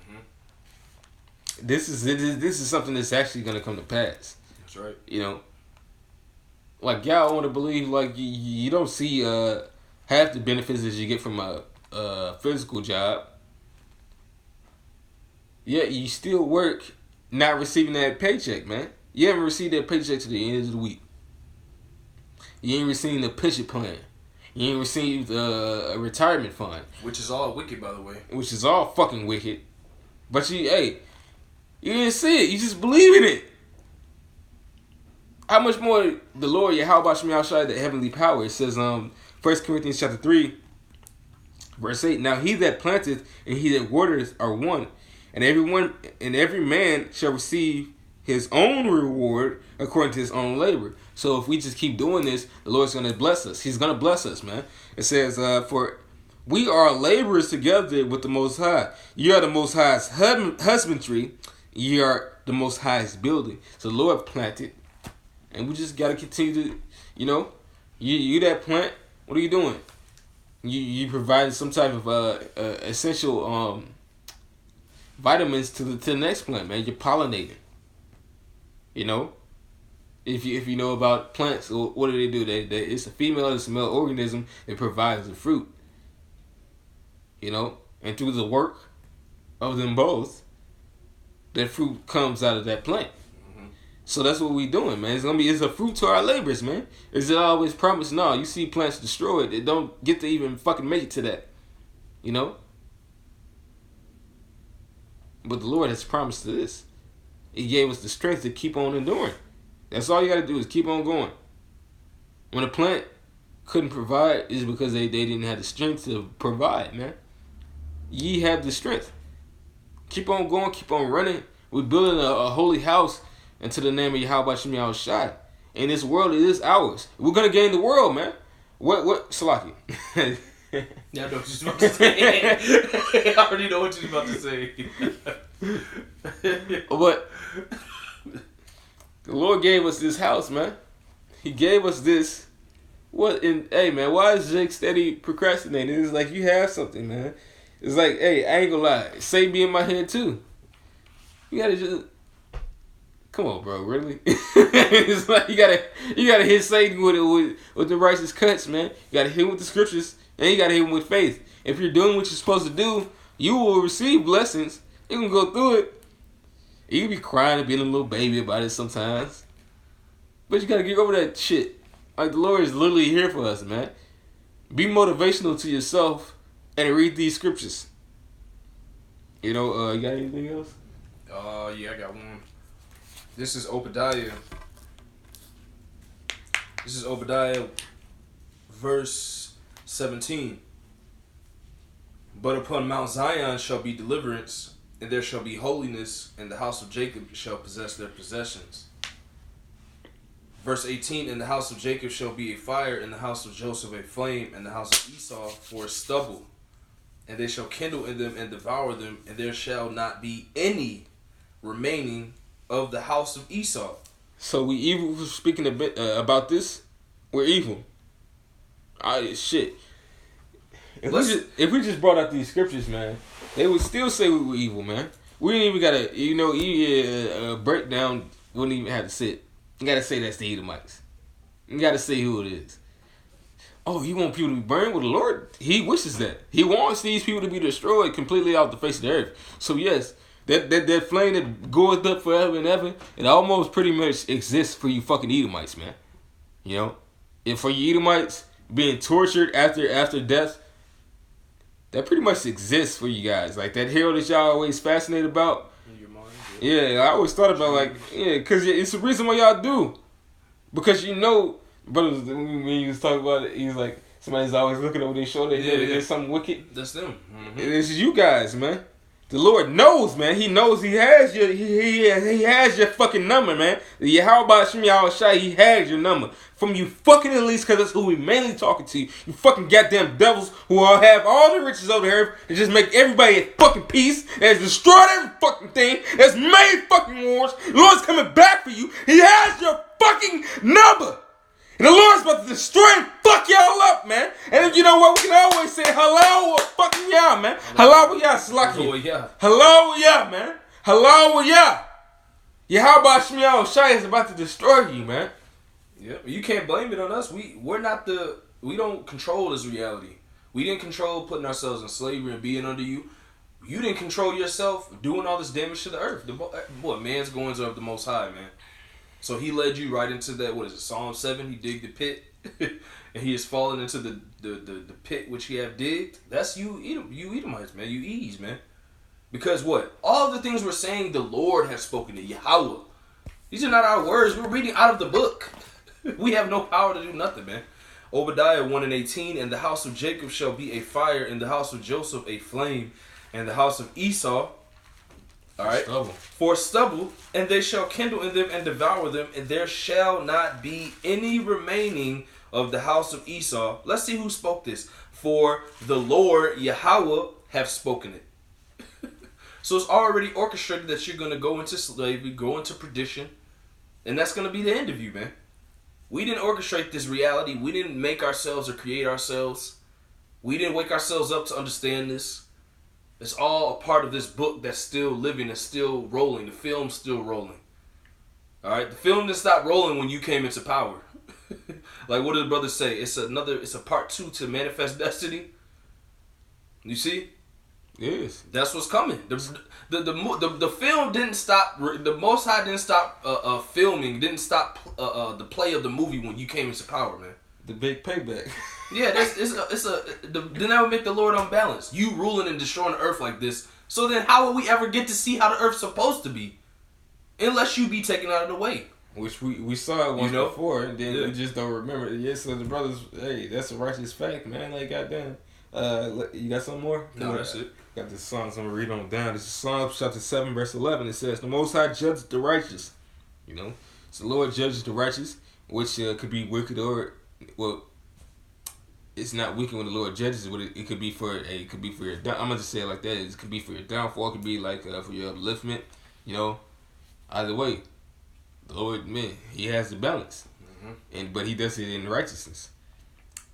Mm-hmm. This is something that's actually going to come to pass. That's right. You know, like y'all want to believe like you don't see half the benefits that you get from a physical job. Yet you still work, not receiving that paycheck, man. You haven't received that paycheck to the end of the week. You ain't received the pension plan. You ain't received a retirement fund. Which is all wicked, by the way. Which is all fucking wicked. But you didn't see it. You just believe in it. How much more the Lord Yahweh Shemi Shai, the heavenly power? It says 1 Corinthians chapter 3, verse 8. Now he that planteth and he that watereth are one, and every man shall receive his own reward according to his own labor. So if we just keep doing this, the Lord's going to bless us. He's going to bless us, man. It says, for we are laborers together with the Most High. You are the Most High's husbandry. You are the Most High's building. So the Lord planted. And we just got to continue to, you that plant, what are you doing? You providing some type of essential vitamins to the next plant, man. You're pollinating. You know, if you know about plants, what do? It's a female, it's a male organism. It provides the fruit. You know, and through the work of them both, that fruit comes out of that plant. Mm-hmm. So that's what we doing, man. It's a fruit to our labors, man. Is it always promised? No, you see plants destroyed. They don't get to even fucking make it to that. You know. But the Lord has promised to this. He gave us the strength to keep on enduring. That's all you got to do is keep on going. When a plant couldn't provide, it's because they didn't have the strength to provide, man. Ye have the strength. Keep on going, keep on running. We're building a holy house into the name of Yahweh Shemi Shai. And this world, it is ours. We're going to gain the world, man. What, Salaki? Yeah, I know what you're about to say. I already know what you're about to say. But the Lord gave us this house, man. He gave us this. Hey, man, why is Jake steady procrastinating? It's like you have something, man. It's like, hey, I ain't gonna lie. Satan be in my head, too. You gotta just... Come on, bro, really? It's like you gotta hit Satan with the righteous cuts, man. You gotta hit him with the scriptures, and you gotta hit him with faith. If you're doing what you're supposed to do, you will receive blessings. You can go through it. You can be crying and being a little baby about it sometimes. But you gotta get over that shit. Like the Lord is literally here for us, man. Be motivational to yourself and read these scriptures. You know, you got anything else? Yeah, I got one. This is Obadiah. This is Obadiah, verse 17. But upon Mount Zion shall be deliverance, and there shall be holiness, and the house of Jacob shall possess their possessions. Verse 18, and the house of Jacob shall be a fire, and the house of Joseph a flame, and the house of Esau for stubble. And they shall kindle in them and devour them, and there shall not be any remaining of the house of Esau. So we evil. Speaking a bit about this, we're evil. Shit. If we just brought out these scriptures, man, they would still say we were evil, man. We didn't even gotta, breakdown. Wouldn't even have to sit. You gotta say that's the Edomites. You gotta say who it is. Oh, you want people to be burned? Well, the Lord, He wishes that. He wants these people to be destroyed completely off the face of the earth. So yes, that flame that goeth up forever and ever, it almost pretty much exists for you fucking Edomites, man. You know, and for you Edomites being tortured after death, that pretty much exists for you guys. Like that hell that y'all always fascinated about. In your mind, yeah, I always thought about because it's the reason why y'all do. Because you know, brothers, when you was talking about it, he was like, somebody's always looking over their shoulder. There's something wicked. That's them. Mm-hmm. It's you guys, man. The Lord knows, man. He knows He has your He has your fucking number, man. How about Shem Yahushai? He has your number. From you fucking elites, because that's who we mainly talking to. You fucking goddamn devils who all have all the riches of the earth and just make everybody at fucking peace. That's destroyed every fucking thing. That's made fucking wars. The Lord's coming back for you. He has your fucking number. And the Lord's about to destroy and fuck y'all up, man. And you know what? We can always say hello or fucking y'all, man. Hello with y'all, Slaki. Hello with y'all, man. Hello with y'all. Yeah, how about Shem Yahushai is about to destroy you, man. Yeah, you can't blame it on us. We don't control this reality. We didn't control putting ourselves in slavery and being under you. You didn't control yourself doing all this damage to the earth. Man's goings are of the Most High, man. So He led you right into that. What is it? Psalm 7. He digged the pit, and He has fallen into the pit which He have digged. That's you Edomites, man. You E's, man. Because what? All the things we're saying, the Lord has spoken to Yahweh. These are not our words. We're reading out of the book. We have no power to do nothing, man. Obadiah 1:18, and the house of Jacob shall be a fire, and the house of Joseph a flame, and the house of Esau, all right, for stubble, and they shall kindle in them and devour them, and there shall not be any remaining of the house of Esau. Let's see who spoke this. For the Lord Yahweh have spoken it. So it's already orchestrated that you're going to go into slavery, go into perdition, and that's going to be the end of you, man. We didn't orchestrate this reality. We didn't make ourselves or create ourselves. We didn't wake ourselves up to understand this. It's all a part of this book that's still living and still rolling. The film's still rolling. All right? The film didn't stop rolling when you came into power. Like what did the brothers say? It's a part 2 to Manifest Destiny. You see? Yes. That's what's coming. The film didn't stop. The Most High didn't stop filming. Didn't stop the play of the movie when you came into power, man. The big payback. Yeah, then that would make the Lord unbalanced. You ruling and destroying the earth like this. So then how will we ever get to see how the earth's supposed to be? Unless you be taken out of the way. Which we saw it once before, and then we just don't remember. Yes, so the brothers, hey, that's a righteous fact, man. Like, goddamn. You got something more? No, that's it. Got this song, so I'm going to read on down. This is Psalms chapter 7, verse 11. It says, the Most High judges the righteous. You know? So the Lord judges the righteous, which could be wicked or, well, it's not wicked when the Lord judges it, but it could be for your, I'm going to just say it like that. It could be for your downfall. It could be like for your upliftment. You know? Either way, the Lord, man, He has the balance. Mm-hmm. But He does it in righteousness.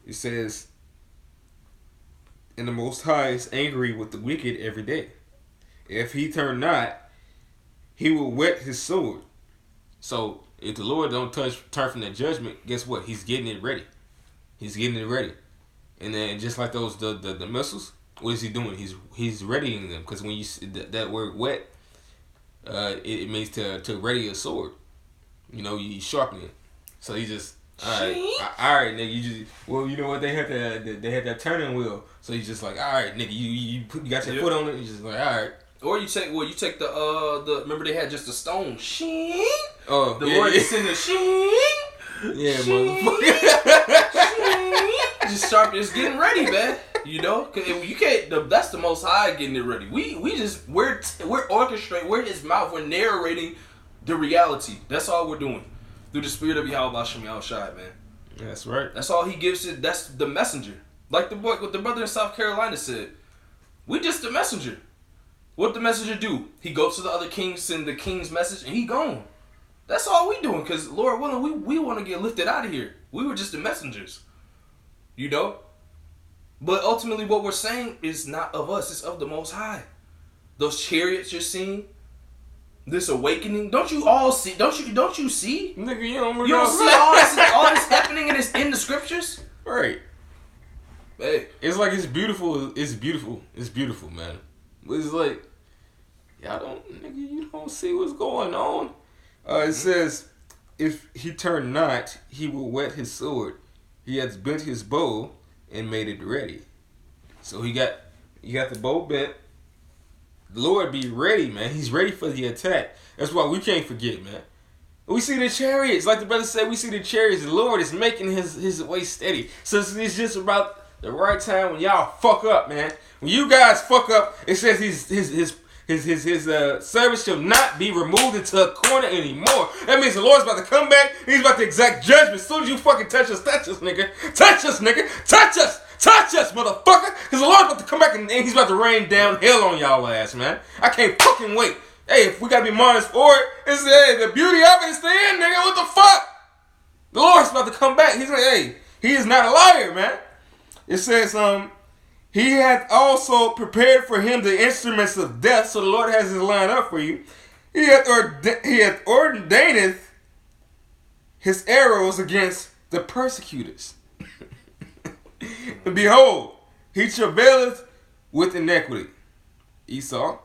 It says, and the Most High is angry with the wicked every day. If He turn not, He will whet His sword. So if the Lord don't turn from that judgment, guess what? He's getting it ready. He's getting it ready. And then just like those the missiles, what is He doing? He's readying them, because when you see that word wet, it means to ready a sword. You know, you sharpen it. So He just All right, nigga. You just you know what they had that turning wheel. So he's just like, all right, nigga. You got your foot on it. He's just like, all right. Or you take the remember they had just a stone. Shing. Oh, the Lord is in the shing. Yeah, shing, motherfucker. Just sharp. It's getting ready, man. You know, cause you can't. That's the Most High getting it ready. We're orchestrating. We're His mouth. We're narrating the reality. That's all we're doing through the Spirit of Yahweh Hashem Yahushai, man. That's right. That's all He gives it. That's the messenger. Like what the brother in South Carolina said. We just the messenger. What the messenger do? He goes to the other kings, send the king's message, and he gone. That's all we doing. Cause Lord willing, we want to get lifted out of here. We were just the messengers. You know. But ultimately, what we're saying is not of us; it's of the Most High. Those chariots you're seeing, this awakening. Don't you all see? Don't you see? Nigga, you don't see all this happening and it's in the scriptures, right? Hey, it's like it's beautiful. It's beautiful. It's beautiful, man. But it's like you don't see what's going on. It says, if he turn not, he will whet his sword. He has bent his bow and made it ready. So you got the bow bent. The Lord be ready, man. He's ready for the attack. That's why we can't forget, man. We see the chariots, like the brother said, we see the chariots. The Lord is making his way steady. So it's just about the right time when y'all fuck up, man. When you guys fuck up, it says his service shall not be removed into a corner anymore. That means the Lord's about to come back. He's about to exact judgment. As soon as you fucking touch us, nigga. Touch us, nigga. Touch us, motherfucker. Because the Lord's about to come back and he's about to rain down hell on y'all ass, man. I can't fucking wait. Hey, if we gotta be modest for it, it's the beauty of it is the end, nigga. What the fuck? The Lord's about to come back. He's like, hey, he is not a liar, man. It says, he hath also prepared for him the instruments of death. So the Lord has his line up for you. He hath ordaineth his arrows against the persecutors. And behold, he travaileth with iniquity, Esau,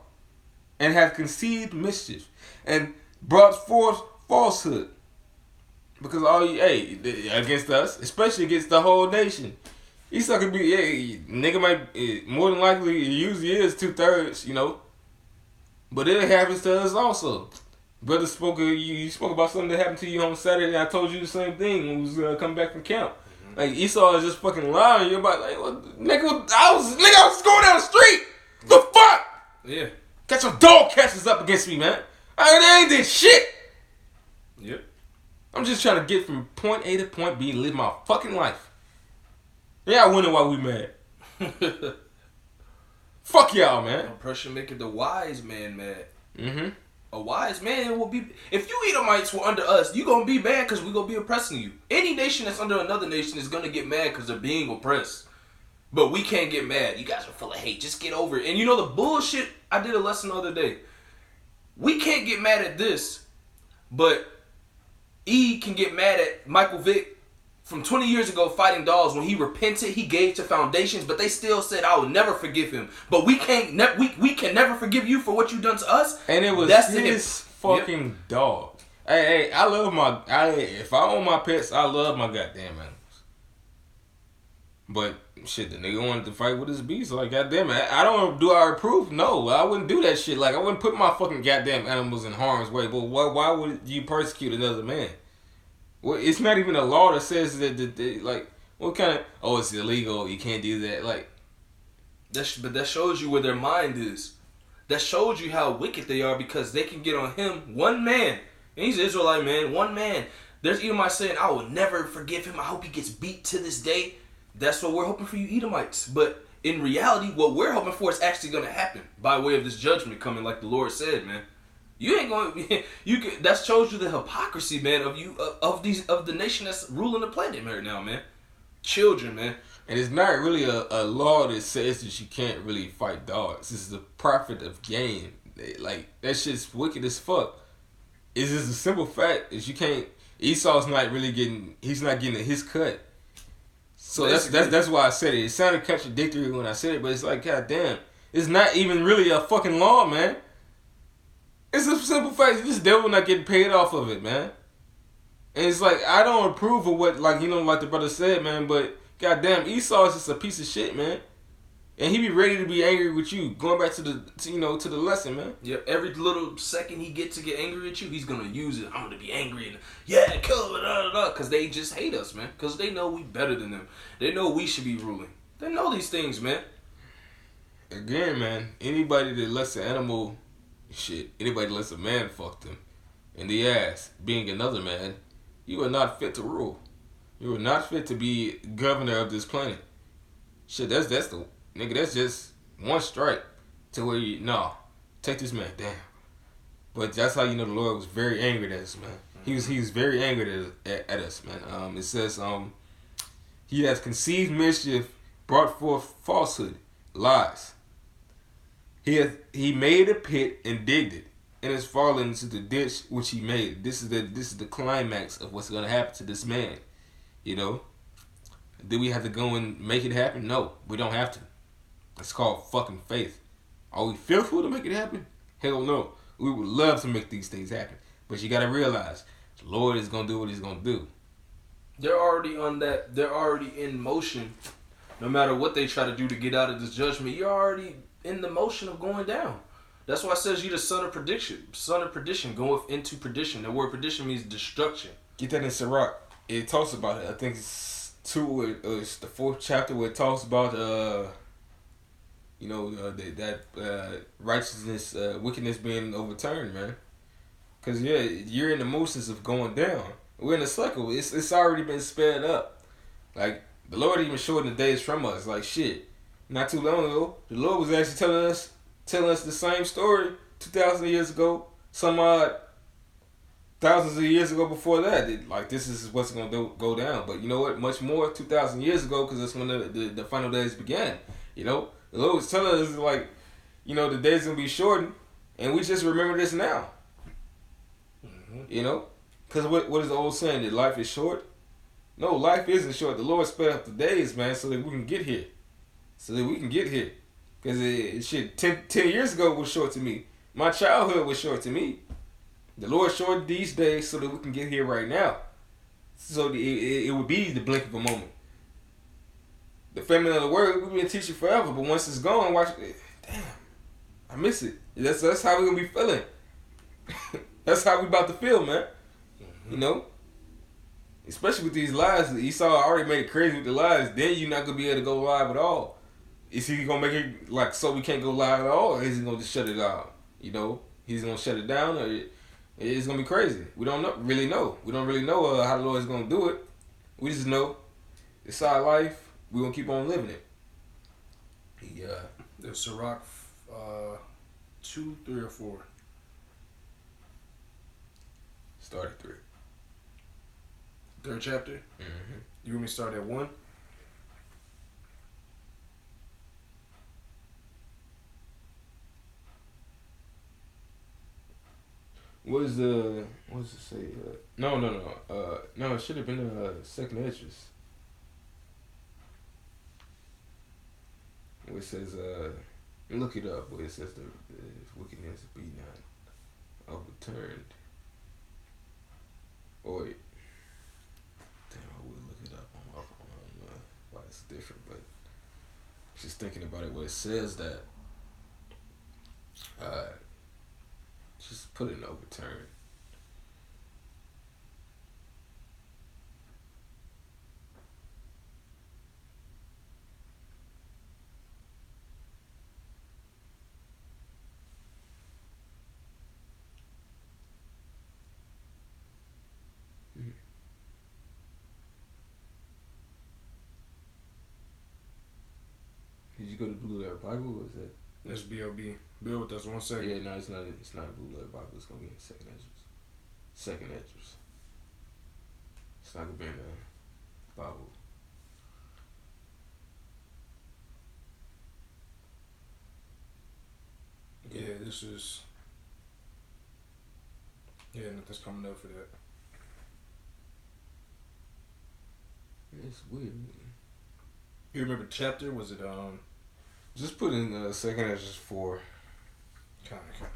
and hath conceived mischief, and brought forth falsehood. Because against us, especially against the whole nation. Esau could be, nigga might, more than likely, it usually is 2/3, you know. But it happens to us also. Brother you spoke about something that happened to you on Saturday, and I told you the same thing when we was coming back from camp. Like, Esau is just fucking lying. You're about, like, nigga, I was just going down the street. The fuck? Yeah. Got your dog catches up against me, man. I ain't did shit. Yep. I'm just trying to get from point A to point B and live my fucking life. Yeah, I wonder why we mad. Fuck y'all, man. Oppression making the wise man mad. Mm-hmm. A wise man will be... If you Edomites were under us, you going to be mad because we're going to be oppressing you. Any nation that's under another nation is going to get mad because they're being oppressed. But we can't get mad. You guys are full of hate. Just get over it. And you know the bullshit... I did a lesson the other day. We can't get mad at this, but E can get mad at Michael Vick from 20 years ago fighting dogs. When he repented, he gave to foundations, but they still said, I will never forgive him. But we can never forgive you for what you done to us. And it was his fucking dog. Hey, I love if I own my pets, I love my goddamn animals. But shit, the nigga wanted to fight with his beast. Like, goddamn it, do I approve? No, I wouldn't do that shit. Like, I wouldn't put my fucking goddamn animals in harm's way. But why would you persecute another man? Well, it's not even a law that says that like, what kind of, it's illegal, you can't do that. Like, but that shows you where their mind is. That shows you how wicked they are, because they can get on him, one man, and he's an Israelite man, one man. There's Edomites saying, I will never forgive him. I hope he gets beat to this day. That's what we're hoping for, you Edomites. But in reality, what we're hoping for is actually going to happen by way of this judgment coming, like the Lord said, man. You ain't going. That shows you the hypocrisy, man, of the nation that's ruling the planet right now, man. Children, man. And it's not really a law that says that you can't really fight dogs. This is the profit of gain. Like, that shit's wicked as fuck. It's just a simple fact is you can't. Esau's not really getting. He's not getting his cut. So that's why I said it. It sounded contradictory when I said it, but it's like, goddamn, it's not even really a fucking law, man. It's a simple fact. This devil not getting paid off of it, man. And it's like, I don't approve of what, like, like the brother said, man, but goddamn, Esau is just a piece of shit, man. And he be ready to be angry with you. Going back to the lesson, man. Yeah, every little second he gets to get angry at you, he's gonna use it. I'm gonna be angry and kill it, because they just hate us, man. Because they know we better than them. They know we should be ruling. They know these things, man. Again, man, anybody that lets an animal, anybody that lets a man fuck them in the ass, being another man, you are not fit to rule. You are not fit to be governor of this planet. Shit, that's the nigga. That's just one strike to where take this man down. But that's how the Lord was very angry at us, man. He was very angry at us, man. It says he has conceived mischief, brought forth falsehood, lies. He made a pit and digged it, and has fallen into the ditch which he made. This is the climax of what's gonna happen to this man. Do we have to go and make it happen? No, we don't have to. It's called fucking faith. Are we fearful to make it happen? Hell no. We would love to make these things happen, but you gotta realize the Lord is gonna do what He's gonna do. They're already on that. They're already in motion. No matter what they try to do to get out of this judgment, you're already in the motion of going down. That's why it says you're the son of perdition. Son of perdition, going into perdition. The word perdition means destruction. Get that in Sirach. It talks about it. I think it's it's the 4th chapter where it talks about righteousness, wickedness being overturned, man. Cause you're in the motions of going down. We're in a cycle. It's already been sped up. Like the Lord even shortened the days from us. Like shit. Not too long ago, the Lord was actually telling us the same story 2,000 years ago. Some odd thousands of years ago before that. This is what's going to go down. But you know what? Much more 2,000 years ago, because that's when the final days began. The Lord was telling us, the days going to be shortened. And we just remember this now. Mm-hmm. Because what is the old saying? That life is short? No, life isn't short. The Lord sped up the days, man, so that we can get here. Because 10 years ago was short to me. My childhood was short to me. The Lord shortened these days so that we can get here right now. So it would be the blink of a moment. The family of the word, we've been teaching forever, but once it's gone, watch it. Damn, I miss it. That's how we're going to be feeling. That's how we about to feel, man. Mm-hmm. Especially with these lives. Esau already made it crazy with the lives. Then you're not going to be able to go live at all. Is he going to make it so we can't go live at all? Or is he going to just shut it down? He's going to shut it down, or it's going to be crazy. We don't really know. We don't really know how the Lord is going to do it. We just know it's our life. We're going to keep on living it. Yeah. There's Sirach 2, 3, or 4. Start at 3. 3rd chapter? Mm-hmm. You want me to start at 1? What does it say? No. No, it should have been 2nd Esdras. Where it says, look it up, where it says the wickedness be not overturned. Or, damn, I would look it up on my phone. Why it's different, but just thinking about it, where it says that, just put it in overturn. Did you go to Blue Letter Bible, or is that? That's BLB. Bear with us 1 second. Yeah, no, it's not. It's not Blue Letter Bible. It's gonna be in 2nd Esdras. 2nd Esdras. It's not gonna be in the Bible. Yeah, this is. Yeah, nothing's coming up for that. It's weird. You remember the chapter? Was it Just put in 2nd Esdras 4. Kind of.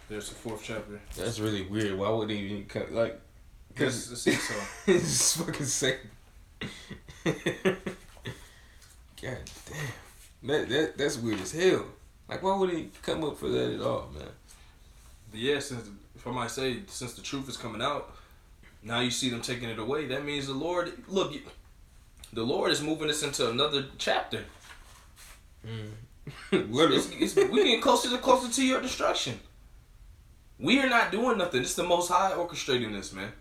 There's the 4th chapter. That's really weird. Why would they even Yes, it seems so. It's fucking sick. God damn. That's weird as hell. Like, why would he come up for that at all, man? But yeah, if I might say, since the truth is coming out, now you see them taking it away. That means the Lord, look, the Lord is moving us into another chapter. We getting closer to your destruction. We are not doing nothing. It's the Most High orchestrating this, man.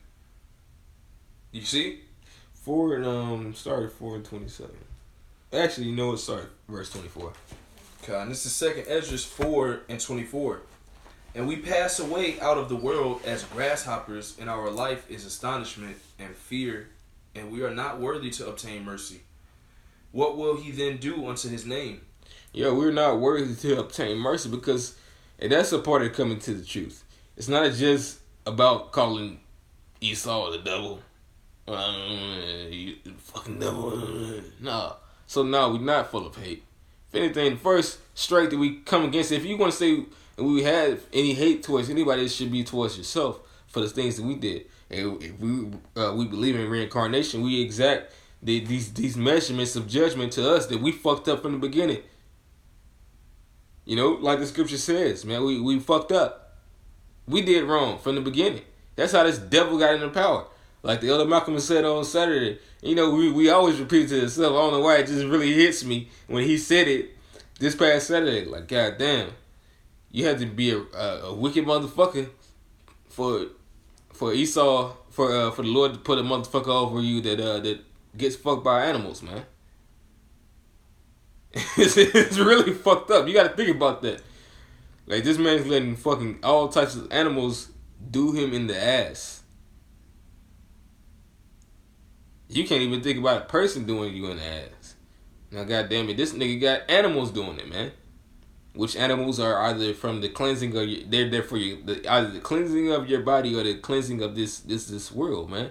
You see? Started 4:27. Actually, you know what? Sorry, verse 24. Okay, and this is 2nd Ezra 4:24. And we pass away out of the world as grasshoppers, and our life is astonishment and fear, and we are not worthy to obtain mercy. What will he then do unto his name? Yeah, we're not worthy to obtain mercy because, and that's a part of coming to the truth. It's not just about calling Esau the devil. You fucking devil. Nah. So no, we're not full of hate. If anything, the first strike that we come against, if you want to say we have any hate towards anybody, it should be towards yourself for the things that we did. And if we believe in reincarnation, we exact these measurements of judgment to us that we fucked up from the beginning. You know, like the scripture says, man, we fucked up. We did wrong from the beginning. That's how this devil got into power. Like the Elder Malcolm said on Saturday, you know, we always repeat it to ourselves. I don't know why it just really hits me when he said it this past Saturday. Like, God damn, you had to be a wicked motherfucker for Esau, for the Lord to put a motherfucker over you that gets fucked by animals, man. It's really fucked up. You got to think about that. Like, this man's letting fucking all types of animals do him in the ass. You can't even think about a person doing you in the ass. Now, goddamn it, this nigga got animals doing it, man. Which animals are either from the cleansing of your, they're there for you, either the cleansing of your body or the cleansing of this world, man.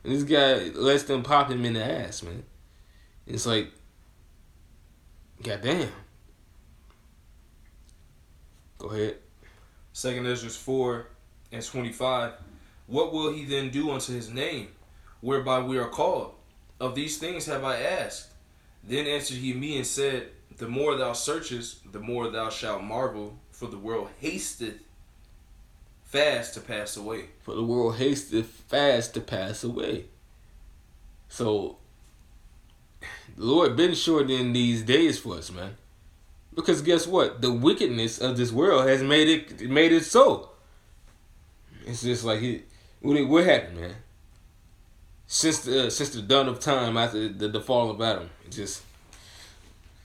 And this guy lets them pop him in the ass, man. It's like, goddamn. Go ahead. 2nd Ezra 4:25. What will he then do unto his name, whereby we are called? Of these things have I asked. Then answered he me and said, the more thou searchest, the more thou shalt marvel, for the world hasteth fast to pass away. For the world hasteth fast to pass away. So, the Lord been shortening these days for us, man. Because guess what? The wickedness of this world has made it so. It's just like what happened, man? Since the dawn of time after the fall of Adam,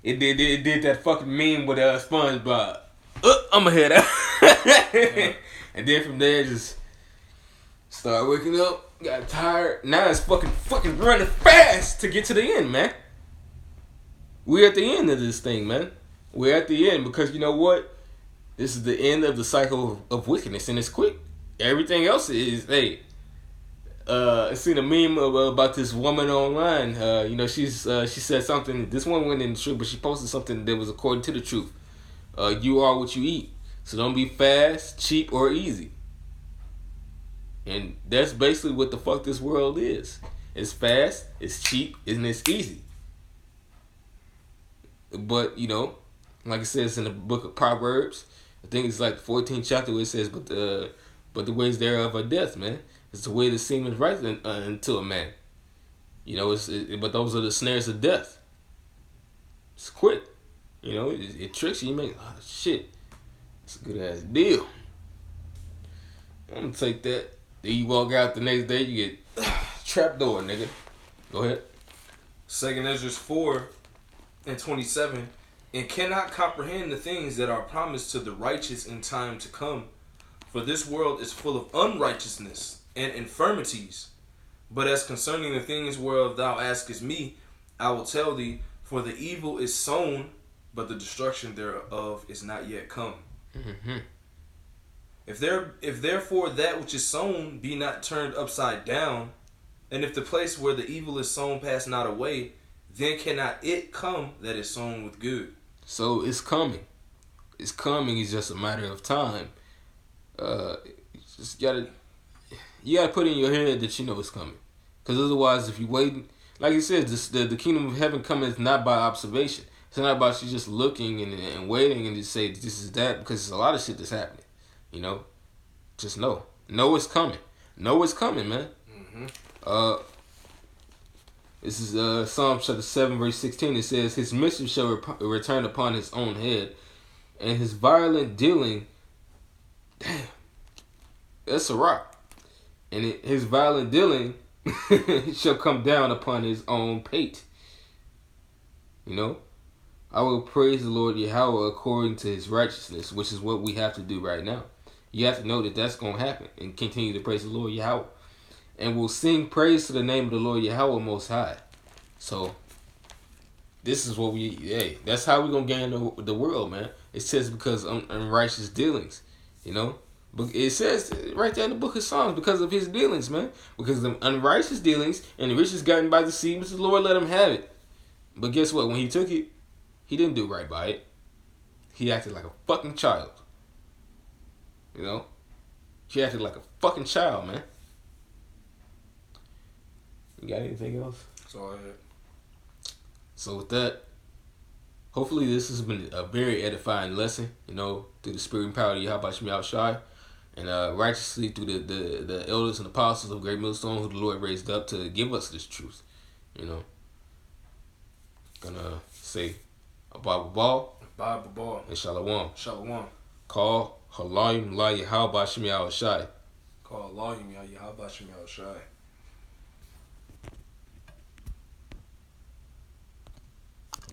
it did that fucking meme with SpongeBob. I'ma head out. And then from there, just started waking up, got tired. Now it's fucking running fast to get to the end, man. We're at the end of this thing, man. We're at the end because you know what? This is the end of the cycle of wickedness, and it's quick. Everything else is, hey. I seen a meme about this woman online. You know, she said something. This one went in the truth, but she posted something that was according to the truth. You are what you eat, so don't be fast, cheap, or easy. And that's basically what the fuck this world is. It's fast, it's cheap, and it's easy. But you know, like it says in the book of Proverbs, I think it's like the 14th chapter where it says, but the ways thereof are death, man. It's the way that seemeth right unto a man. You know, but those are the snares of death. It's quick. You know, it tricks you. You make a lot of shit. It's a good ass deal. I'm gonna take that. Then you walk out the next day, you get trapdoor, nigga. Go ahead. 2nd Ezra 4:27. And cannot comprehend the things that are promised to the righteous in time to come. For this world is full of unrighteousness and infirmities. But as concerning the things whereof thou askest me, I will tell thee, for the evil is sown, but the destruction thereof is not yet come. Mm-hmm. If therefore that which is sown be not turned upside down, and if the place where the evil is sown pass not away, then cannot it come that is sown with good. So it's coming. It's coming. It's just a matter of time. You just gotta. You gotta put in your head that you know it's coming. Because otherwise, if you wait, like you said, the kingdom of heaven cometh not by observation. It's not about you just looking and waiting and just say this is that, because there's a lot of shit that's happening. You know, just know it's coming. Know it's coming, man. Mm-hmm. This is Psalm chapter 7 verse 16. It says, "His mischief shall return upon his own head, and his violent dealing." Damn, that's a rock. And his violent dealing shall come down upon his own pate. You know, I will praise the Lord Yahweh according to his righteousness, which is what we have to do right now. You have to know that that's going to happen and continue to praise the Lord Yahweh. And we'll sing praise to the name of the Lord Yahweh Most High. So, this is what that's how we're going to gain the world, man. It says because unrighteous dealings, you know. But it says right there in the book of Psalms, because of his dealings, man. Because of the unrighteous dealings and the riches gotten by the sea, which the Lord let him have it. But guess what? When he took it, he didn't do right by it. He acted like a fucking child. You know? He acted like a fucking child, man. You got anything else? That's all I had. So with that, hopefully this has been a very edifying lesson, you know, through the spirit and power of Yahweh Shemiyah Shai, and righteously through the elders and apostles of Great Millstone, who the Lord raised up to give us this truth, you know. Gonna say a Bible ball and Shalom. Call Halayim La Yahweh Shemiyah Shai. Call Allahim Yahweh Shemiyah Shai.